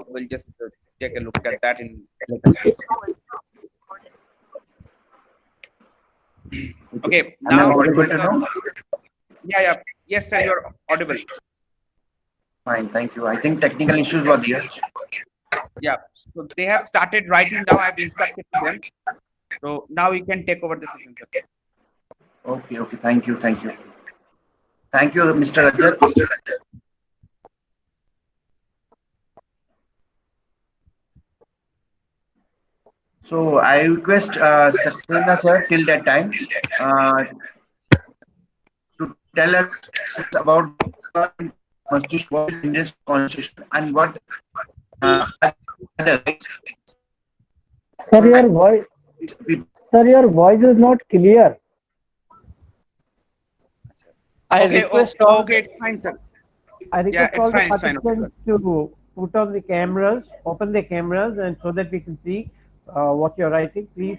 we'll just take a look at that in later times. Okay, now. Am I audible to know? Yeah. Yes, sir, you're audible. Fine, thank you. I think technical issues were there. Yeah, so they have started writing now. I've instructed them. So now you can take over the session, sir. Okay, thank you. Thank you, Mr. Rajat. So I request Saxena sir till that time to tell us about constitution, what is Indian constitution, and what are the rights. Sir, your voice is not clear. Okay, it's fine, sir. I request it's all the fine, participants to put on the cameras, open the cameras, and so that we can see what you're writing. Please,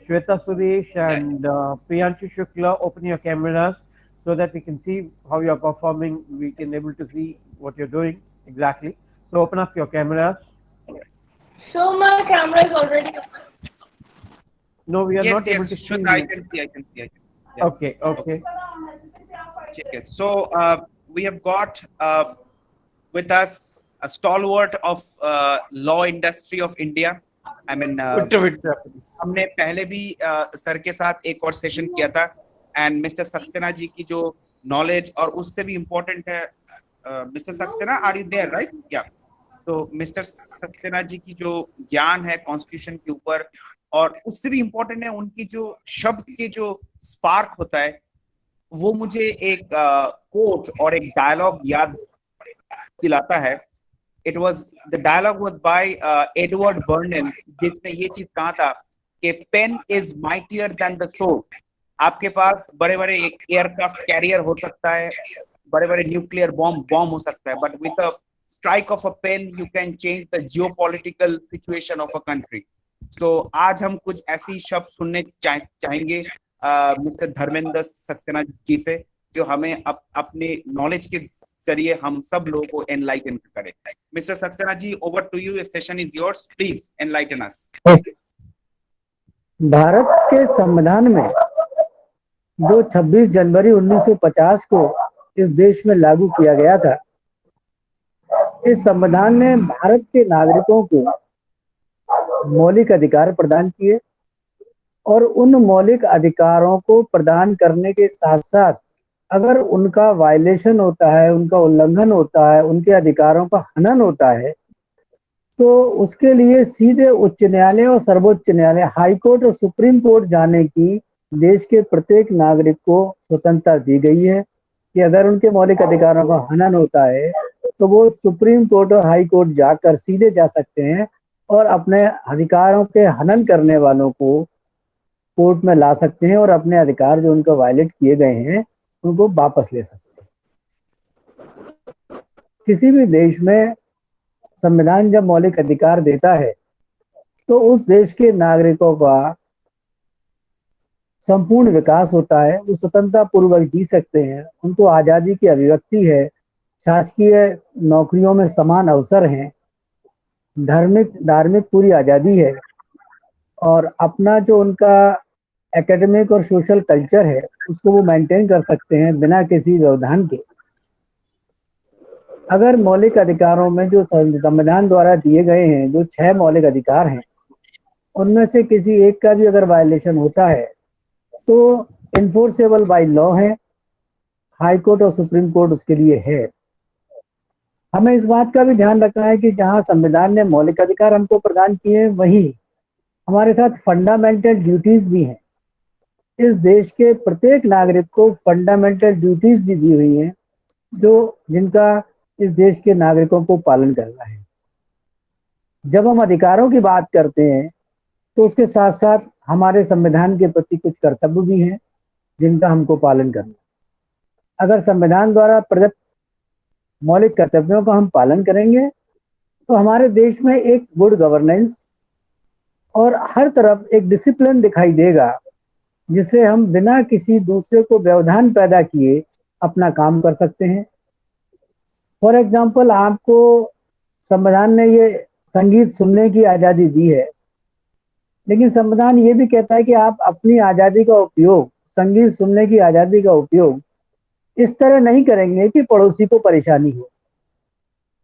Shweta Suresh and Priyanshu Shukla, open your cameras so that we can see how you're performing. We can able to see what you're doing exactly. So open up your cameras. So my camera is already open. No, we are Yes, not able to see. I can see. Yeah. Okay. So we have got with us a stalwart of law industry of India. I mean, हमने पहले भी sir के साथ एक और session किया था, and mister Saxena जी की जो नॉलेज और उससे भी इम्पोर्टेंट है, mister Saxena, are you there, right? या तो मिस्टर सक्सेना जी की जो ज्ञान है कॉन्स्टिट्यूशन के ऊपर, और उससे भी इम्पोर्टेंट है उनकी जो शब्द के जो स्पार्क होता है, वो मुझे एक कोट और एक डायलॉग याद दिलाता है. It was, the dialogue was by Edward Burnham, जिसने ये चीज कहा था कि pen is mightier than the sword. आपके पास बड़े बड़े एयरक्राफ्ट कैरियर हो सकता है, बड़े बड़े न्यूक्लियर बॉम्ब हो सकता है, but with a strike of a pen you can change the geopolitical situation of a country. So आज हम कुछ ऐसी शब्द सुनने चाहेंगे मिस्टर धर्मेंद्र सक्सेना जी से, जो हमें अपने नॉलेज के जरिए हम सब लोगों को एनलाइटन करें. Mister Saxena ji, over to you, session is yours, please enlighten us. Bharat के संविधान में जो 26 जनवरी 1950 को इस देश में लागू किया गया था, इस संविधान ने भारत के नागरिकों को मौलिक अधिकार प्रदान किए, और उन मौलिक अधिकारों को प्रदान करने के साथ साथ अगर उनका वायलेशन होता है, उनका उल्लंघन होता है, उनके अधिकारों का हनन होता है, तो उसके लिए सीधे उच्च न्यायालय और सर्वोच्च न्यायालय, हाई कोर्ट और सुप्रीम कोर्ट जाने की देश के प्रत्येक नागरिक को स्वतंत्रता दी गई है कि अगर उनके मौलिक अधिकारों का हनन होता है तो वो सुप्रीम कोर्ट और हाई कोर्ट जाकर सीधे जा सकते हैं और अपने अधिकारों के हनन करने वालों को कोर्ट में ला सकते हैं और अपने अधिकार जो उनको वायलेट किए गए हैं उनको वापस ले सकते हैं. किसी भी देश में संविधान जब मौलिक अधिकार देता है तो उस देश के नागरिकों का संपूर्ण विकास होता है, वो स्वतंत्रता पूर्वक जी सकते हैं, उनको आज़ादी की अभिव्यक्ति है, शासकीय नौकरियों में समान अवसर हैं, धार्मिक पूरी आज़ादी है, और अपना जो उनका एकेडमिक और सोशल कल्चर है उसको वो मेंटेन कर सकते हैं बिना किसी व्यवधान के. अगर मौलिक अधिकारों में जो संविधान द्वारा दिए गए हैं, जो 6 मौलिक अधिकार हैं, उनमें से किसी एक का भी अगर वायलेशन होता है तो इन्फोर्सेबल बाय लॉ है, हाई कोर्ट और सुप्रीम कोर्ट उसके लिए है. हमें इस बात का भी ध्यान रखना है कि जहां संविधान ने मौलिक अधिकार हमको प्रदान किए, वहीं हमारे साथ फंडामेंटल ड्यूटीज भी हैं. इस देश के प्रत्येक नागरिक को फंडामेंटल ड्यूटीज भी दी हुई हैं, जिनका इस देश के नागरिकों को पालन करना है. जब हम अधिकारों की बात करते हैं तो उसके साथ साथ हमारे संविधान के प्रति कुछ कर्तव्य भी हैं जिनका हमको पालन करना है. अगर संविधान द्वारा प्रदत्त मौलिक कर्तव्यों का हम पालन करेंगे तो हमारे देश में एक गुड गवर्नेंस और हर तरफ एक डिसिप्लिन दिखाई देगा, जिससे हम बिना किसी दूसरे को व्यवधान पैदा किए अपना काम कर सकते हैं. फॉर एग्जाम्पल, आपको संविधान ने ये संगीत सुनने की आजादी दी है, लेकिन संविधान ये भी कहता है कि आप अपनी आजादी का उपयोग, संगीत सुनने की आजादी का उपयोग इस तरह नहीं करेंगे कि पड़ोसी को परेशानी हो।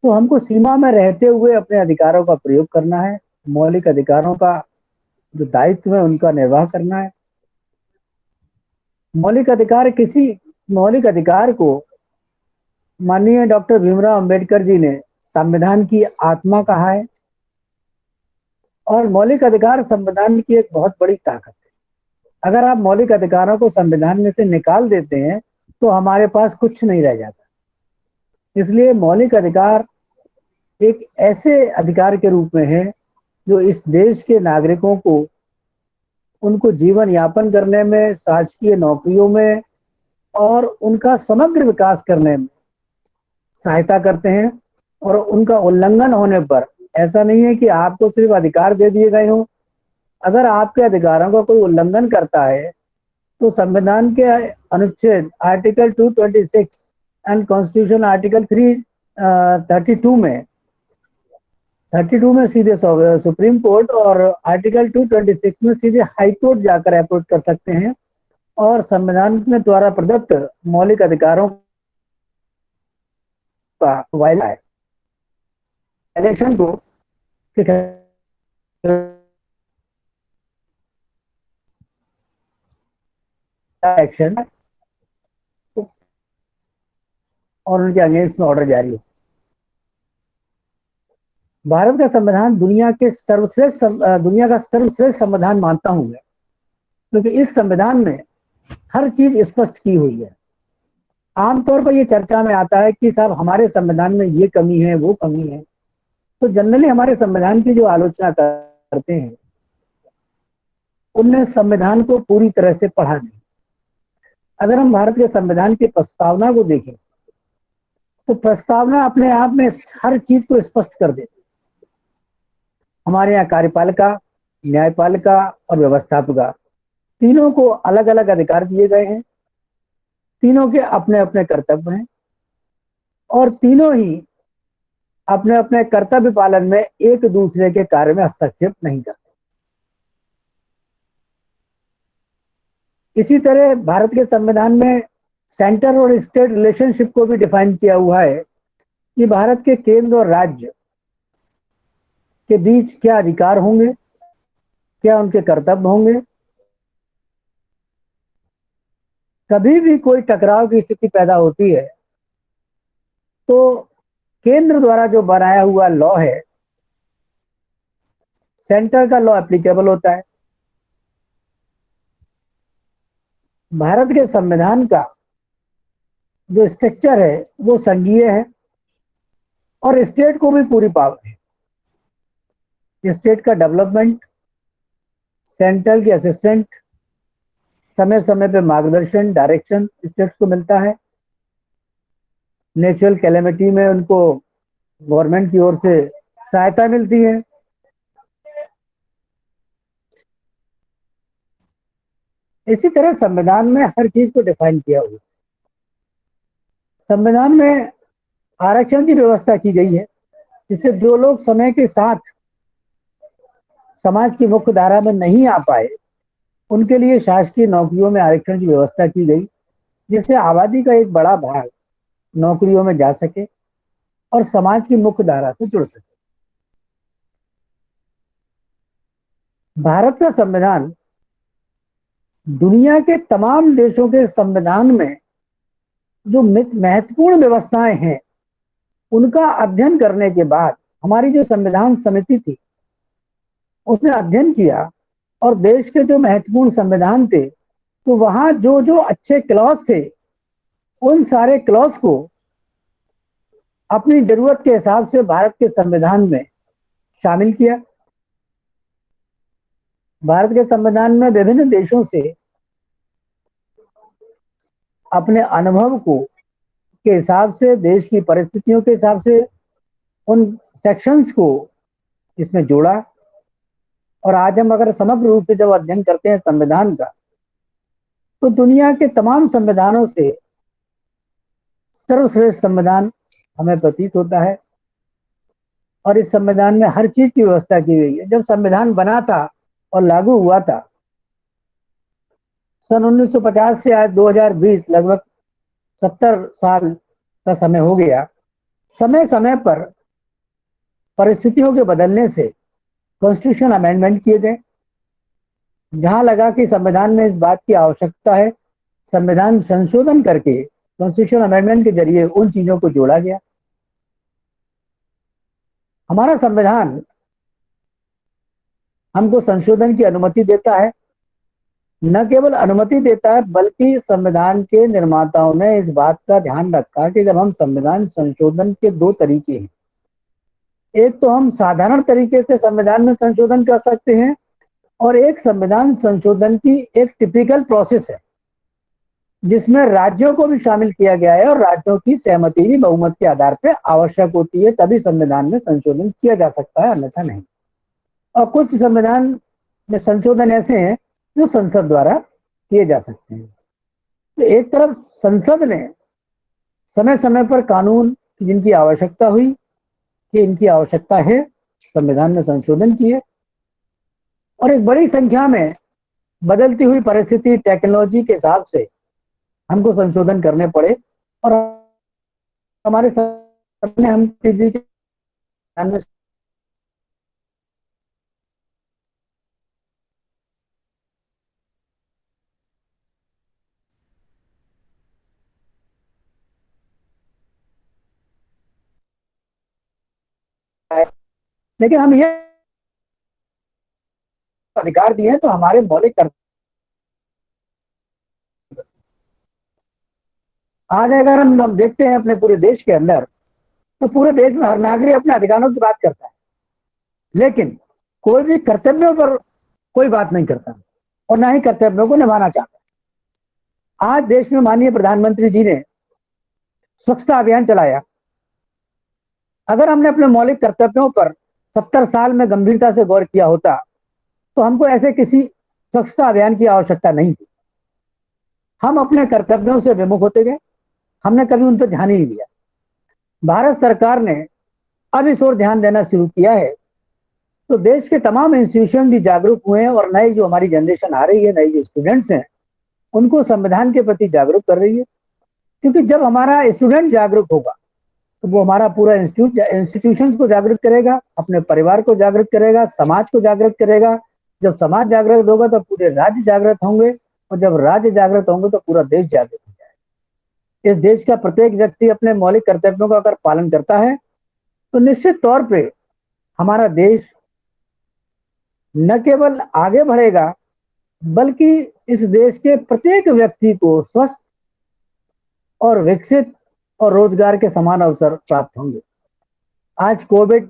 तो हमको सीमा में रहते हुए अपने अधिकारों का प्रयोग करना है, मौलिक अधिकारों का जो दायित्व है उनका निर्वाह करना है। मौलिक अधिकार को माननीय डॉक्टर भीमराव अंबेडकर जी ने संविधान की आत्मा कहा है, और मौलिक अधिकार संविधान की एक बहुत बड़ी ताकत है। अगर आप मौलिक अधिकारों को संविधान में से निकाल देते हैं तो हमारे पास कुछ नहीं रह जाता। इसलिए मौलिक अधिकार एक ऐसे अधिकार के रूप में है जो इस देश के नागरिकों को उनको जीवन यापन करने में, शासकीय नौकरियों में और उनका समग्र विकास करने में सहायता करते हैं। और उनका उल्लंघन होने पर ऐसा नहीं है कि आपको सिर्फ अधिकार दे दिए गए हों, अगर आपके अधिकारों का कोई उल्लंघन करता है तो संविधान के अनुच्छेद आर्टिकल 226 एंड कॉन्स्टिट्यूशन आर्टिकल 32 में सीधे सुप्रीम कोर्ट, और आर्टिकल 226 में सीधे हाई कोर्ट जाकर अप्रोच कर सकते हैं और संविधान में द्वारा प्रदत्त मौलिक अधिकारों का वायलेशन है। इलेक्शन को एक्शन और उनके अगेंस्ट में ऑर्डर जारी हो। भारत का संविधान दुनिया का सर्वश्रेष्ठ संविधान मानता हूं मैं, क्योंकि इस संविधान में हर चीज स्पष्ट की हुई है। आमतौर पर यह चर्चा में आता है कि साहब हमारे संविधान में ये कमी है, वो कमी है, तो जनरली हमारे संविधान की जो आलोचना करते हैं उनने संविधान को पूरी तरह से पढ़ा नहीं। अगर हम भारत के संविधान की प्रस्तावना को देखें तो प्रस्तावना अपने आप में हर चीज को स्पष्ट कर देती है। हमारे यहाँ कार्यपालिका, न्यायपालिका और व्यवस्थापिका तीनों को अलग अलग अधिकार दिए गए हैं, तीनों के अपने अपने कर्तव्य हैं और तीनों ही अपने अपने कर्तव्य पालन में एक दूसरे के कार्य में हस्तक्षेप नहीं करते। इसी तरह भारत के संविधान में सेंटर और स्टेट रिलेशनशिप को भी डिफाइन किया हुआ है कि भारत के केंद्र और राज्य के बीच क्या अधिकार होंगे, क्या उनके कर्तव्य होंगे। कभी भी कोई टकराव की स्थिति पैदा होती है तो केंद्र द्वारा जो बनाया हुआ लॉ है, सेंटर का लॉ एप्लीकेबल होता है। भारत के संविधान का जो स्ट्रक्चर है वो संघीय है और स्टेट को भी पूरी पावर है। स्टेट का डेवलपमेंट, सेंट्रल के असिस्टेंट, समय समय पे मार्गदर्शन, डायरेक्शन स्टेट्स को मिलता है। नेचुरल कैलेमिटी में उनको गवर्नमेंट की ओर से सहायता मिलती है। इसी तरह संविधान में हर चीज को डिफाइन किया हुआ है। संविधान में आरक्षण की व्यवस्था की गई है, जिससे जो लोग समय के साथ समाज की मुख्य धारा में नहीं आ पाए उनके लिए शासकीय नौकरियों में आरक्षण की व्यवस्था की गई, जिससे आबादी का एक बड़ा भाग नौकरियों में जा सके और समाज की मुख्य धारा से जुड़ सके। भारत का संविधान दुनिया के तमाम देशों के संविधान में जो महत्वपूर्ण व्यवस्थाएं हैं उनका अध्ययन करने के बाद हमारी जो संविधान समिति थी उसने अध्ययन किया और देश के जो महत्वपूर्ण संविधान थे तो वहां जो जो अच्छे क्लॉज थे उन सारे क्लॉज को अपनी जरूरत के हिसाब से भारत के संविधान में शामिल किया। भारत के संविधान में विभिन्न देशों से अपने अनुभव को के हिसाब से, देश की परिस्थितियों के हिसाब से उन सेक्शंस को इसमें जोड़ा। और आज हम अगर समग्र रूप से जब अध्ययन करते हैं संविधान का तो दुनिया के तमाम संविधानों से सर्वश्रेष्ठ संविधान हमें प्रतीत होता है। और इस संविधान में हर चीज की व्यवस्था की गई है। जब संविधान बना था और लागू हुआ था सन 1950 से आज 2020 लगभग 70 साल का समय हो गया। समय समय पर परिस्थितियों के बदलने से कॉन्स्टिट्यूशन अमेंडमेंट किए गए। जहां लगा कि संविधान में इस बात की आवश्यकता है, संविधान संशोधन करके कॉन्स्टिट्यूशन अमेंडमेंट के जरिए उन चीजों को जोड़ा गया। हमारा संविधान हमको संशोधन की अनुमति देता है। न केवल अनुमति देता है बल्कि संविधान के निर्माताओं ने इस बात का ध्यान रखा कि जब हम संविधान संशोधन के दो तरीके हैं, एक तो हम साधारण तरीके से संविधान में संशोधन कर सकते हैं और एक संविधान संशोधन की एक टिपिकल प्रोसेस है जिसमें राज्यों को भी शामिल किया गया है और राज्यों की सहमति भी बहुमत के आधार पर आवश्यक होती है, तभी संविधान में संशोधन किया जा सकता है, अन्यथा नहीं। और कुछ संविधान में संशोधन ऐसे हैं जो संसद द्वारा किए जा सकते हैं। तो एक तरफ संसद ने समय समय पर कानून जिनकी आवश्यकता हुई कि इनकी आवश्यकता है, संविधान में संशोधन किए, और एक बड़ी संख्या में बदलती हुई परिस्थिति टेक्नोलॉजी के हिसाब से हमको संशोधन करने पड़े और हमारे सामने हम लेकिन हम ये अधिकार दिए हैं तो हमारे मौलिक कर्तव्य। आज अगर हम देखते हैं अपने पूरे देश के अंदर तो पूरे देश में हर नागरिक अपने अधिकारों की बात करता है, लेकिन कोई भी कर्तव्यों पर कोई बात नहीं करता और ना ही कर्तव्यों को निभाना चाहता। आज देश में माननीय प्रधानमंत्री जी ने स्वच्छता अभियान चलाया। अगर हमने अपने मौलिक कर्तव्यों पर 70 साल में गंभीरता से गौर किया होता तो हमको ऐसे किसी स्वच्छता अभियान की आवश्यकता नहीं थी। हम अपने कर्तव्यों से विमुख होते गए, हमने कभी उन पर ध्यान ही नहीं दिया। भारत सरकार ने अब इस ओर ध्यान देना शुरू किया है तो देश के तमाम इंस्टीट्यूशन भी जागरूक हुए हैं और नई जो हमारी जनरेशन आ रही है, नई जो स्टूडेंट्स हैं, उनको संविधान के प्रति जागरूक कर रही है। क्योंकि जब हमारा स्टूडेंट जागरूक होगा तो वो हमारा पूरा इंस्टीट्यूशंस को जागृत करेगा, अपने परिवार को जागृत करेगा, समाज को जागृत करेगा। जब समाज जागृत होगा तो पूरे राज्य जागृत होंगे और जब राज्य जागृत होंगे तो पूरा देश जागृत हो जाएगा। इस देश का प्रत्येक व्यक्ति अपने मौलिक कर्तव्यों का अगर पालन करता है तो निश्चित तौर पे हमारा देश न केवल आगे बढ़ेगा बल्कि इस देश के प्रत्येक व्यक्ति को स्वस्थ और विकसित और रोजगार के समान अवसर प्राप्त होंगे। आज कोविड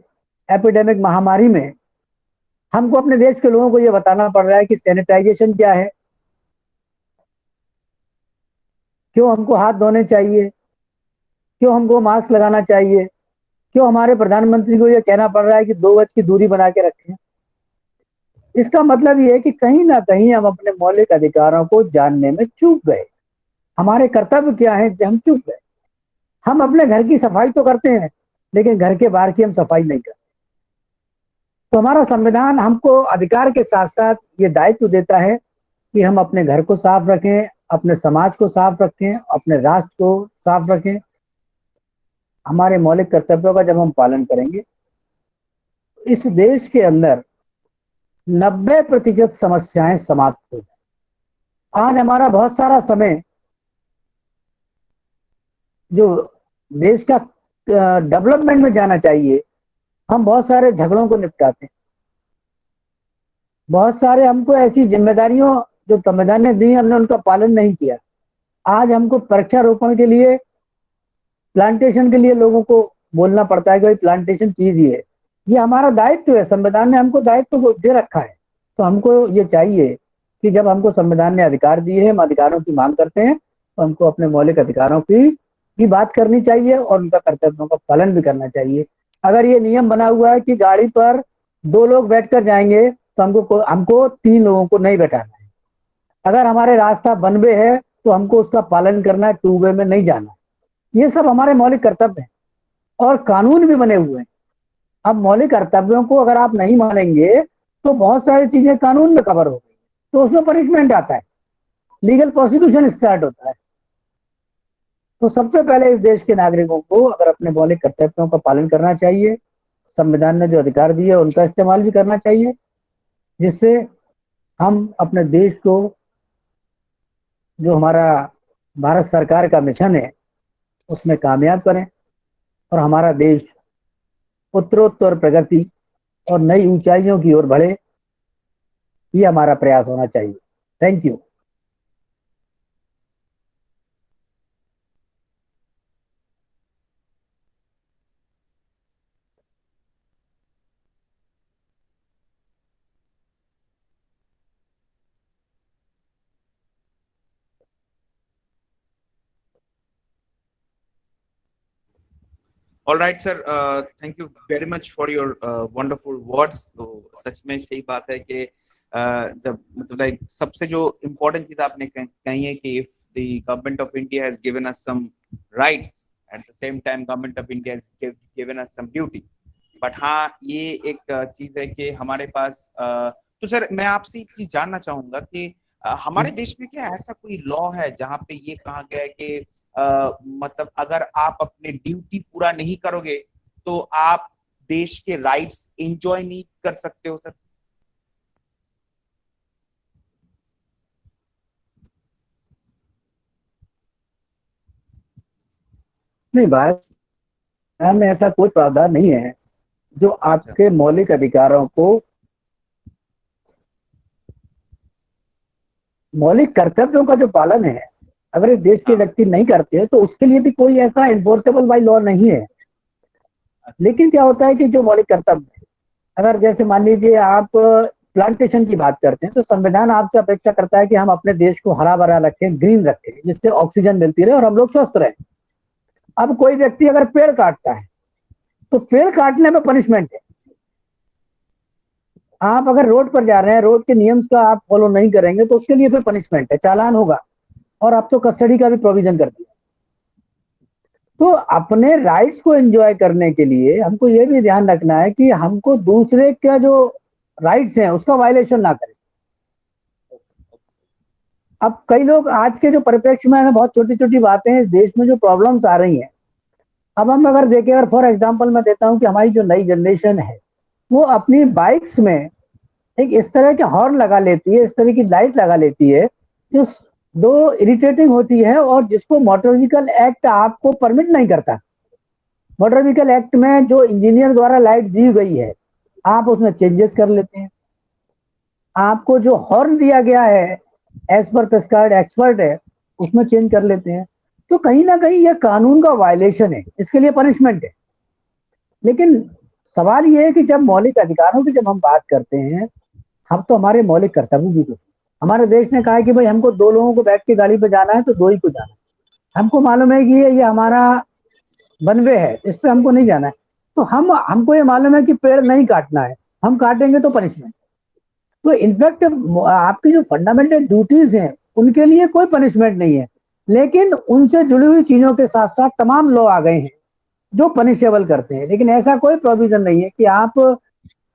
एपिडेमिक महामारी में हमको अपने देश के लोगों को यह बताना पड़ रहा है कि सैनिटाइजेशन क्या है, क्यों हमको हाथ धोने चाहिए, क्यों हमको मास्क लगाना चाहिए, क्यों हमारे प्रधानमंत्री को यह कहना पड़ रहा है कि 2 गज की दूरी बना के रखें। इसका मतलब यह है कि कहीं ना कहीं हम अपने मौलिक अधिकारों को जानने में चूक गए। हमारे कर्तव्य क्या है हम चूक गए। हम अपने घर की सफाई तो करते हैं लेकिन घर के बाहर की हम सफाई नहीं करते। तो हमारा संविधान हमको अधिकार के साथ साथ ये दायित्व देता है कि हम अपने घर को साफ रखें, अपने समाज को साफ रखें, अपने राष्ट्र को साफ रखें। हमारे मौलिक कर्तव्यों का जब हम पालन करेंगे इस देश के अंदर 90% समस्याएं समाप्त हो जाए। आज हमारा बहुत सारा समय जो देश का डेवलपमेंट में जाना चाहिए, हम बहुत सारे झगड़ों को निपटाते हैं। बहुत सारे हमको ऐसी जिम्मेदारियों जो संविधान ने दी हमने उनका पालन नहीं किया। आज हमको वृक्षारोपण के लिए, प्लांटेशन के लिए लोगों को बोलना पड़ता है कि भाई प्लांटेशन कीजिए। ये हमारा दायित्व है, संविधान ने हमको दायित्व को दे रखा है। तो हमको ये चाहिए कि जब हमको संविधान ने अधिकार दिए हैं, हम अधिकारों की मांग करते हैं तो हमको अपने मौलिक अधिकारों की भी बात करनी चाहिए और उनका कर्तव्यों का पालन भी करना चाहिए। अगर ये नियम बना हुआ है कि गाड़ी पर 2 लोग बैठकर जाएंगे तो हमको 3 लोगों को नहीं बैठाना है। अगर हमारे रास्ता 1 वे है तो हमको उसका पालन करना है, 2 वे में नहीं जाना। ये सब हमारे मौलिक कर्तव्य हैं और कानून भी बने हुए हैं। अब मौलिक कर्तव्यों को अगर आप नहीं मानेंगे तो बहुत सारी चीजें कानून में कवर हो गई, तो उसमें पनिशमेंट आता है, लीगल प्रोसिक्यूशन स्टार्ट होता है। तो सबसे पहले इस देश के नागरिकों को अगर अपने मौलिक कर्तव्यों का पालन करना चाहिए, संविधान ने जो अधिकार दिए उनका इस्तेमाल भी करना चाहिए, जिससे हम अपने देश को, जो हमारा भारत सरकार का मिशन है, उसमें कामयाब करें और हमारा देश उत्तरोत्तर प्रगति और नई ऊंचाइयों की ओर बढ़े, ये हमारा प्रयास होना चाहिए। Thank you. All right, sir. Thank you very much for your wonderful words. तो सच में सही बात है कि जब मतलब लाइक सबसे जो इम्पोर्टेंट चीज आपने कही है कि if the government of India has given us some rights, at the same time government of India has given us some duty. But हाँ, ये एक चीज है कि हमारे पास तो सर मैं आपसे एक चीज जानना चाहूंगा कि हमारे देश में क्या ऐसा कोई लॉ है जहाँ पे ये कहा गया है कि मतलब अगर आप अपने ड्यूटी पूरा नहीं करोगे तो आप देश के राइट्स एंजॉय नहीं कर सकते हो सर? नहीं, भारत में ऐसा कोई प्रावधान नहीं है जो आपके मौलिक अधिकारों को, मौलिक कर्तव्यों का जो पालन है, अगर इस देश के व्यक्ति नहीं करते हैं तो उसके लिए भी कोई ऐसा एनफोर्सेबल बाय लॉ नहीं है। लेकिन क्या होता है कि जो मौलिक कर्तव्य, अगर जैसे मान लीजिए आप प्लांटेशन की बात करते हैं, तो संविधान आपसे अपेक्षा करता है कि हम अपने देश को हरा भरा रखें, ग्रीन रखें, जिससे ऑक्सीजन मिलती रहे और हम लोग स्वस्थ रहें। अब कोई व्यक्ति अगर पेड़ काटता है तो पेड़ काटने में पनिशमेंट है। आप अगर रोड पर जा रहे हैं, रोड के नियम्स का आप फॉलो नहीं करेंगे तो उसके लिए फिर पनिशमेंट है, चालान होगा, और अब तो कस्टडी का भी प्रोविजन कर दिया। तो अपने राइट्स को एंजॉय करने के लिए हमको ये भी ध्यान रखना है कि हमको दूसरे का जो राइट्स हैं उसका वायलेशन ना करें। अब कई लोग आज के जो परिप्रेक्ष्य में हमें बहुत छोटी छोटी बातें इस देश में जो प्रॉब्लम्स आ रही हैं, अब हम अगर देखें, अगर फॉर एग्जांपल मैं देता हूं कि हमारी जो नई जनरेशन है वो अपनी बाइक्स में एक इस तरह के हॉर्न लगा लेती है, इस तरह की लाइट लगा लेती है जो दो इरिटेटिंग होती है और जिसको मोटर व्हीकल एक्ट आपको परमिट नहीं करता। मोटर व्हीकल एक्ट में जो इंजीनियर द्वारा लाइट दी गई है आप उसमें चेंजेस कर लेते हैं। आपको जो हॉर्न दिया गया है एज पर प्रिस्क्राइब्ड एक्सपर्ट है उसमें चेंज कर लेते हैं। तो कहीं ना कहीं यह कानून का वायलेशन है, इसके लिए पनिशमेंट है। लेकिन सवाल यह है कि जब मौलिक अधिकारों की जब हम बात करते हैं, हम तो हमारे मौलिक कर्तव्य भी कुछ, हमारे देश ने कहा है कि भाई हमको दो लोगों को बैठ के गाड़ी पे जाना है तो दो ही को जाना है। हमको मालूम है कि ये हमारा बनवे है, इस पे हमको नहीं जाना है, तो हमको ये मालूम है कि पेड़ नहीं काटना है, हम काटेंगे तो पनिशमेंट। तो इनफैक्ट आपकी जो फंडामेंटल ड्यूटीज हैं उनके लिए कोई पनिशमेंट नहीं है, लेकिन उनसे जुड़ी हुई चीजों के साथ साथ तमाम लॉ आ गए हैं जो पनिशेबल करते हैं। लेकिन ऐसा कोई प्रोविजन नहीं है कि आप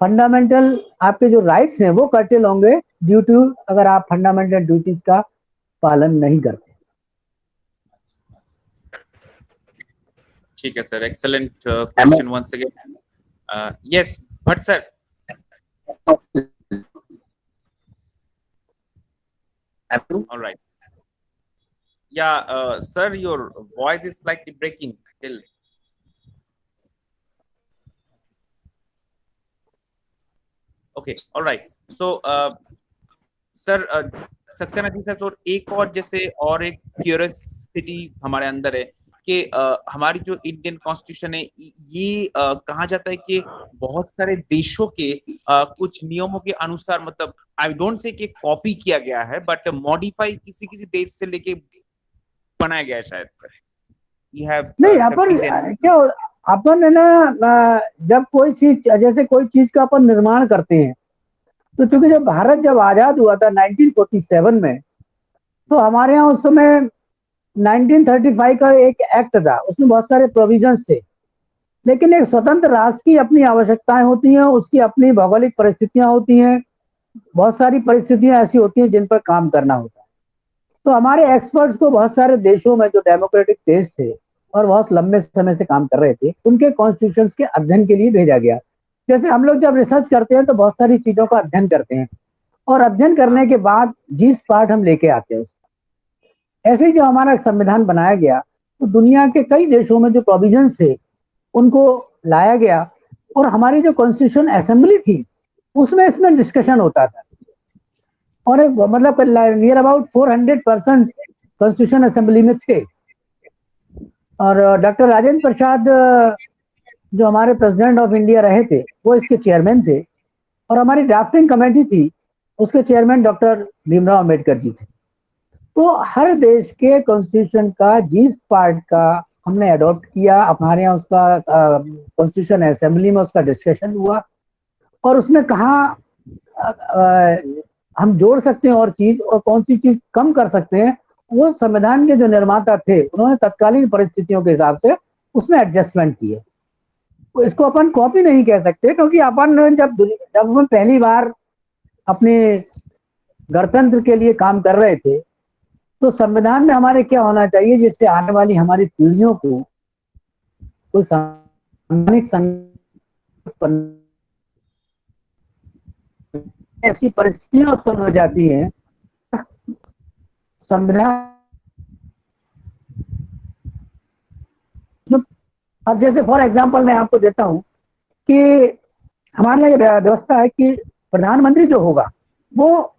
फंडामेंटल आपके जो राइट्स हैं वो कर्टेल होंगे ड्यू टू अगर आप फंडामेंटल ड्यूटीज का पालन नहीं करते। ठीक है sir, excellent question once again. Yes Bhatt sir. All right. Yeah, sir, your voice is slightly breaking still. Okay, all right. So, sir, Saxena ji sir, तो एक और जैसे और एक क्यूरियोसिटी हमारे अंदर है कि हमारी जो इंडियन कॉन्स्टिट्यूशन है ये कहा जाता है कि बहुत सारे देशों के कुछ नियमों के अनुसार, मतलब आई डोंट से कि कॉपी किया गया है बट मॉडिफाई किसी किसी देश से लेके बनाया गया है शायद सर। यू हैव नहीं, अपन क्या अपन है ना, जब कोई चीज जैसे कोई चीज का अपन निर्माण करते हैं तो चूंकि जब भारत जब आजाद हुआ था 1947 में, तो हमारे यहाँ उस समय 1935 का एक एक्ट था, उसमें बहुत सारे प्रोविजंस थे। लेकिन एक स्वतंत्र राष्ट्र की अपनी आवश्यकताएं होती हैं, उसकी अपनी भौगोलिक परिस्थितियां होती हैं, बहुत सारी परिस्थितियां ऐसी होती हैं जिन पर काम करना होता है। तो हमारे एक्सपर्ट्स को बहुत सारे देशों में जो डेमोक्रेटिक देश थे और बहुत लंबे समय से काम कर रहे थे, उनके कॉन्स्टिट्यूशंस के अध्ययन के लिए भेजा गया। जैसे हम लोग जब रिसर्च करते हैं तो बहुत सारी चीजों का अध्ययन करते हैं, और अध्ययन करने के बाद जिस पार्ट हम लेके आते हैं उसका। ऐसे ही जो हमारा संविधान बनाया गया, तो दुनिया के कई देशों में जो प्रोविजंस थे उनको लाया गया, और हमारी जो कॉन्स्टिट्यूशन असेंबली थी उसमें इसमें डिस्कशन होता था। और एक मतलब near about 400 person constitution assembly में थे। और डॉक्टर राजेंद्र प्रसाद जो हमारे प्रेसिडेंट ऑफ इंडिया रहे थे, वो इसके चेयरमैन थे, और हमारी ड्राफ्टिंग कमेटी थी, उसके चेयरमैन डॉक्टर भीमराव अंबेडकर जी थे। तो हर देश के कॉन्स्टिट्यूशन का जिस पार्ट का हमने अडॉप्ट किया, हमारे यहाँ उसका कॉन्स्टिट्यूशन असेंबली में उसका डिस्कशन हुआ, और उसमें कहाँ हम जोड़ सकते हैं और चीज, और कौन सी चीज कम कर सकते हैं, वो संविधान के जो निर्माता थे उन्होंने तत्कालीन परिस्थितियों के हिसाब से उसमें एडजस्टमेंट किए। तो इसको अपन कॉपी नहीं कह सकते, क्योंकि अपन जब हम पहली बार अपने गणतंत्र के लिए काम कर रहे थे, तो संविधान में हमारे क्या होना चाहिए जिससे आने वाली हमारी पीढ़ियों को कोई सामाजिक संकट, ऐसी परिस्थितियां उत्पन्न हो जाती हैं संविधान। अब जैसे फॉर एग्जांपल मैं आपको देता हूं कि हमारे यहाँ व्यवस्था है कि प्रधानमंत्री जो होगा वो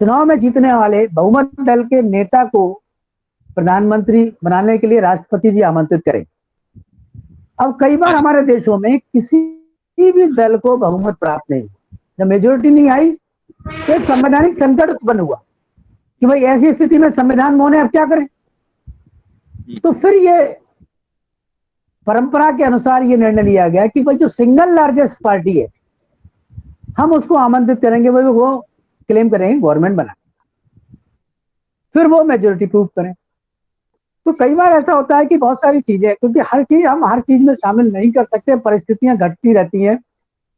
चुनाव में जीतने वाले बहुमत दल के नेता को प्रधानमंत्री बनाने के लिए राष्ट्रपति जी आमंत्रित करें। अब कई बार हमारे देशों में किसी भी दल को बहुमत प्राप्त नहीं, जब मेजोरिटी नहीं आई तो एक संवैधानिक संकट उत्पन्न हुआ कि भाई ऐसी स्थिति में संविधान मोहन अब क्या करें। तो फिर ये परंपरा के अनुसार ये निर्णय लिया गया कि भाई जो सिंगल लार्जेस्ट पार्टी है हम उसको आमंत्रित करेंगे, भाई वो क्लेम करेंगे गवर्नमेंट बना, फिर वो मेजोरिटी प्रूव करें। तो कई बार ऐसा होता है कि बहुत सारी चीजें, क्योंकि हम हर चीज में शामिल नहीं कर सकते, परिस्थितियां घटती रहती हैं,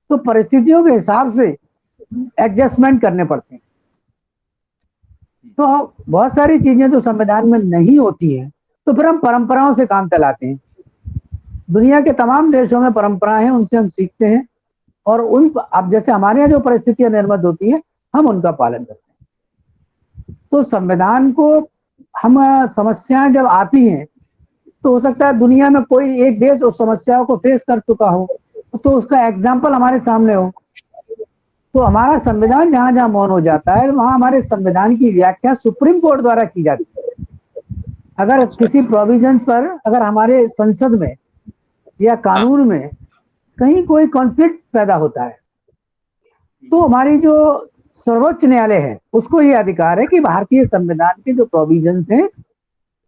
तो परिस्थितियों के हिसाब से एडजस्टमेंट करने पड़ते हैं। तो बहुत सारी चीजें जो संविधान में नहीं होती हैं, तो फिर हम परंपराओं से काम चलाते हैं। दुनिया के तमाम देशों में परंपराएं हैं, उनसे हम सीखते हैं, और अब जैसे हमारे यहाँ जो परिस्थितियां निर्मित होती हैं हम उनका पालन करते हैं। तो संविधान को हम समस्याएं जब आती हैं, तो हो सकता है दुनिया में कोई एक देश उस समस्याओं को फेस कर चुका हो, तो उसका एग्जाम्पल हमारे सामने हो। तो हमारा संविधान जहां जहां मौन हो जाता है, वहां हमारे संविधान की व्याख्या सुप्रीम कोर्ट द्वारा की जाती है। अगर किसी प्रोविजन पर अगर हमारे संसद में या कानून में कहीं कोई कॉन्फ्लिक्ट पैदा होता है, तो हमारी जो सर्वोच्च न्यायालय है उसको ये अधिकार है कि भारतीय संविधान के जो प्रोविजंस हैं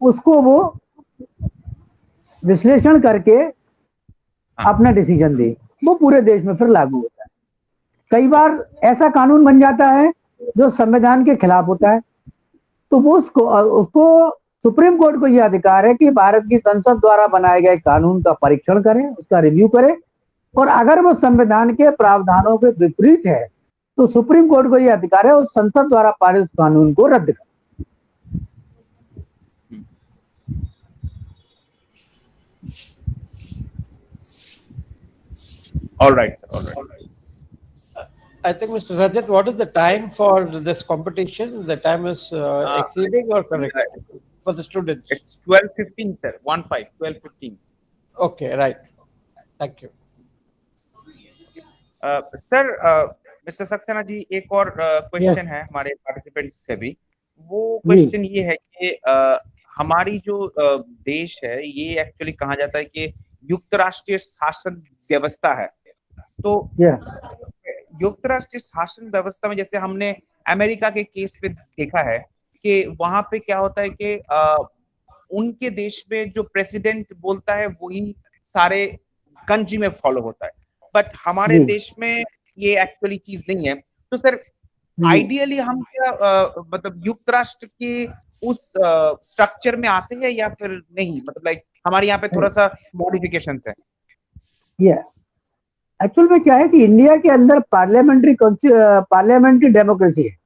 उसको वो विश्लेषण करके अपना डिसीजन दे, वो पूरे देश में फिर लागू होता है। कई बार ऐसा कानून बन जाता है जो संविधान के खिलाफ होता है, तो वो उसको सुप्रीम कोर्ट को यह अधिकार है कि भारत की संसद द्वारा बनाए गए कानून का परीक्षण करे, उसका रिव्यू करे, और अगर वो संविधान के प्रावधानों के विपरीत है तो सुप्रीम कोर्ट को यह अधिकार है उस संसद द्वारा पारित कानून को रद्द करें। All right, sir. All right. I think, Mr. Rajat, what is the time for this competition? The time is exceeding or correct for the students? It's 12:15, sir. 12:15. Okay, right. Thank you. Sir, mister Saxena ji, एक और question है हमारे participants से भी। वो question ये है कि हमारी जो देश है ये एक्चुअली कहा जाता है कि युक्त राष्ट्रीय शासन व्यवस्था है। तो युक्त राष्ट्रीय शासन व्यवस्था में जैसे हमने अमेरिका के केस पे देखा है कि वहां पे क्या होता है कि उनके देश में जो प्रेसिडेंट बोलता है वही सारे कंट्री में फॉलो होता है, बट हमारे देश में ये एक्चुअली चीज नहीं है। तो सर आइडियली हम क्या मतलब युक्त राष्ट्र के उस स्ट्रक्चर में आते हैं या फिर नहीं, मतलब लाइक हमारे यहाँ पे थोड़ा सा मॉडिफिकेशंस है? ये एक्चुअल में क्या है कि इंडिया के अंदर पार्लियामेंट्री डेमोक्रेसी है।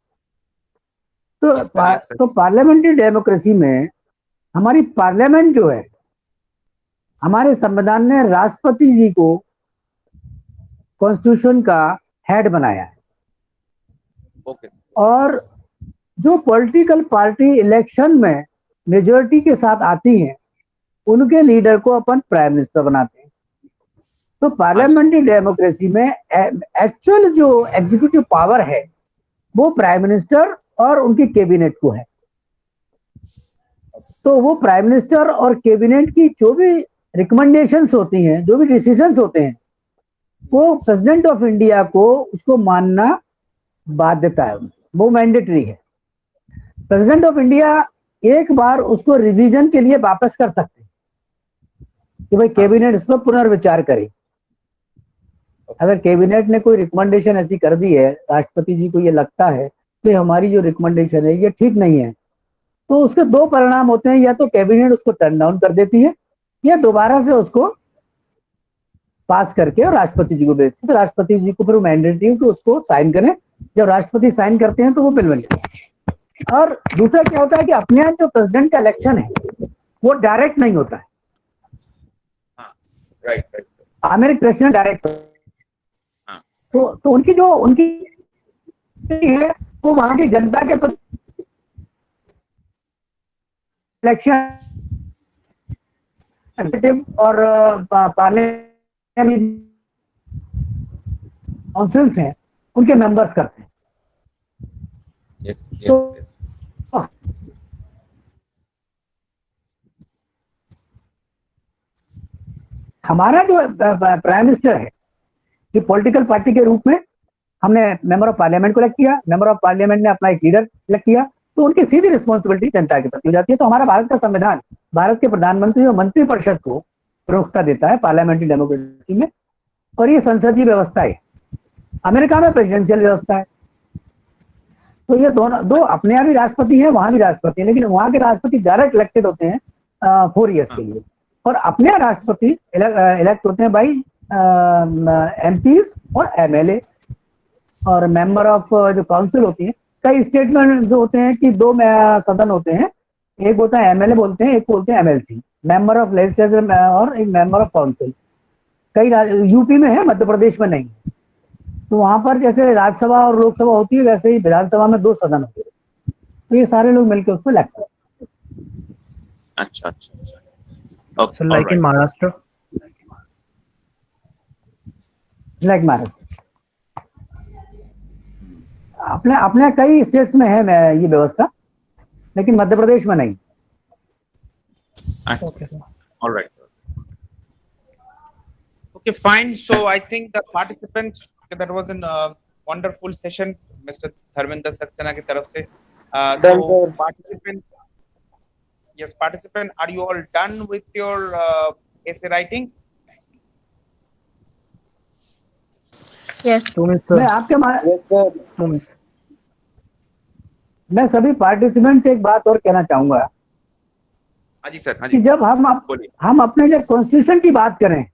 तो पार्लियामेंट्री डेमोक्रेसी में हमारी पार्लियामेंट जो है, हमारे संविधान ने राष्ट्रपति जी को कॉन्स्टिट्यूशन का हेड बनाया है। ओके। और जो पॉलिटिकल पार्टी इलेक्शन में मेजॉरिटी के साथ आती हैं, उनके लीडर को अपन प्राइम मिनिस्टर बनाते हैं। तो पार्लियामेंट्री डेमोक्रेसी में एक्चुअल जो एग्जीक्यूटिव पावर है वो प्राइम मिनिस्टर और उनकी कैबिनेट को है। तो वो प्राइम मिनिस्टर और कैबिनेट की जो भी रिकमेंडेशंस होती हैं, जो भी डिसीजंस होते हैं, वो प्रेसिडेंट ऑफ इंडिया को उसको मानना बाध्यता है, वो मैंडेटरी है। प्रेसिडेंट ऑफ इंडिया एक बार उसको रिवीजन के लिए वापस कर सकते हैं कि भाई कैबिनेट इस पर पुनर्विचार करे। अगर कैबिनेट ने कोई रिकमेंडेशन ऐसी कर दी है, राष्ट्रपति जी को ये लगता है कि हमारी जो रिकमेंडेशन है ये ठीक नहीं है, तो उसके दो परिणाम होते हैं, या तो कैबिनेट उसको टर्न डाउन कर देती है या दोबारा से उसको पास करके और राष्ट्रपति जी को भेजती है। तो राष्ट्रपति जी को फिर मैंडेटरी है कि उसको साइन करें। जब राष्ट्रपति साइन करते हैं तो वो बिल बन जाता है। और दूसरा क्या होता है कि अपने यहाँ जो प्रेसिडेंट का इलेक्शन है वो डायरेक्ट नहीं होता है। राइट। अमेरिकन प्रेसिडेंट डायरेक्ट, तो उनकी जो उनकी है वो वहां की जनता के इलेक्शन और पार्लियामेंट काउंसिल्स हैं, उनके मेंबर्स करते हैं। तो हमारा जो प्राइम मिनिस्टर है, कि पॉलिटिकल पार्टी के रूप में हमने मेंबर ऑफ पार्लियामेंट को इलेक्ट किया, मेंबर ऑफ पार्लियामेंट ने अपना एक लीडर इलेक्ट किया, तो उनकी सीधी रिस्पॉन्सिबिलिटी जनता के प्रति हो जाती है। तो हमारा भारत का संविधान भारत के प्रधानमंत्री और मंत्रिपरिषद को प्रमुखता देता है पार्लियामेंट्री डेमोक्रेसी में, और ये संसदीय व्यवस्था है। अमेरिका में प्रेसिडेंशियल व्यवस्था है। तो ये दोनों दो अपने यहाँ भी राष्ट्रपति है, वहां भी राष्ट्रपति है, लेकिन वहां के राष्ट्रपति डायरेक्ट इलेक्टेड होते हैं 4 ईयर्स के लिए, और अपने यहाँ राष्ट्रपति इलेक्ट होते हैं बाई एमपीज और एमएलए और मेंबर ऑफ जो काउंसिल होती है। कई स्टेट में जो होते हैं कि 2 सदन होते हैं, एक होता है एमएलए बोलते हैं, एक बोलते हैं एमएलसी, मेंबर ऑफ लेजिस्लेचर, और एक मेंबर ऑफ काउंसिल। कई यूपी में है, मध्य प्रदेश में नहीं। तो वहां पर जैसे राज्यसभा और लोकसभा होती है, वैसे ही विधानसभा में 2 सदन होते हैं। तो ये सारे लोग मिलकर उसको इलेक्ट करते हैं। अच्छा। So like in Maharashtra? Like Maharashtra, अपने कई स्टेट्स में है ये व्यवस्था, लेकिन मध्य प्रदेश में नहीं। Okay. All right. Okay, fine. So I think the participant, that was a wonderful session, Mr. Dharmender Saxena की तरफ से. So participant, yes, participant, are you all done with your essay writing? Yes. 2 minutes, मैं sir. आपके 2 minutes. मैं सभी participant से एक बात और कहना चाहूंगा हाँ जी सर, हाँ कि जी। जब हम अपने जब कॉन्स्टिट्यूशन की बात करें,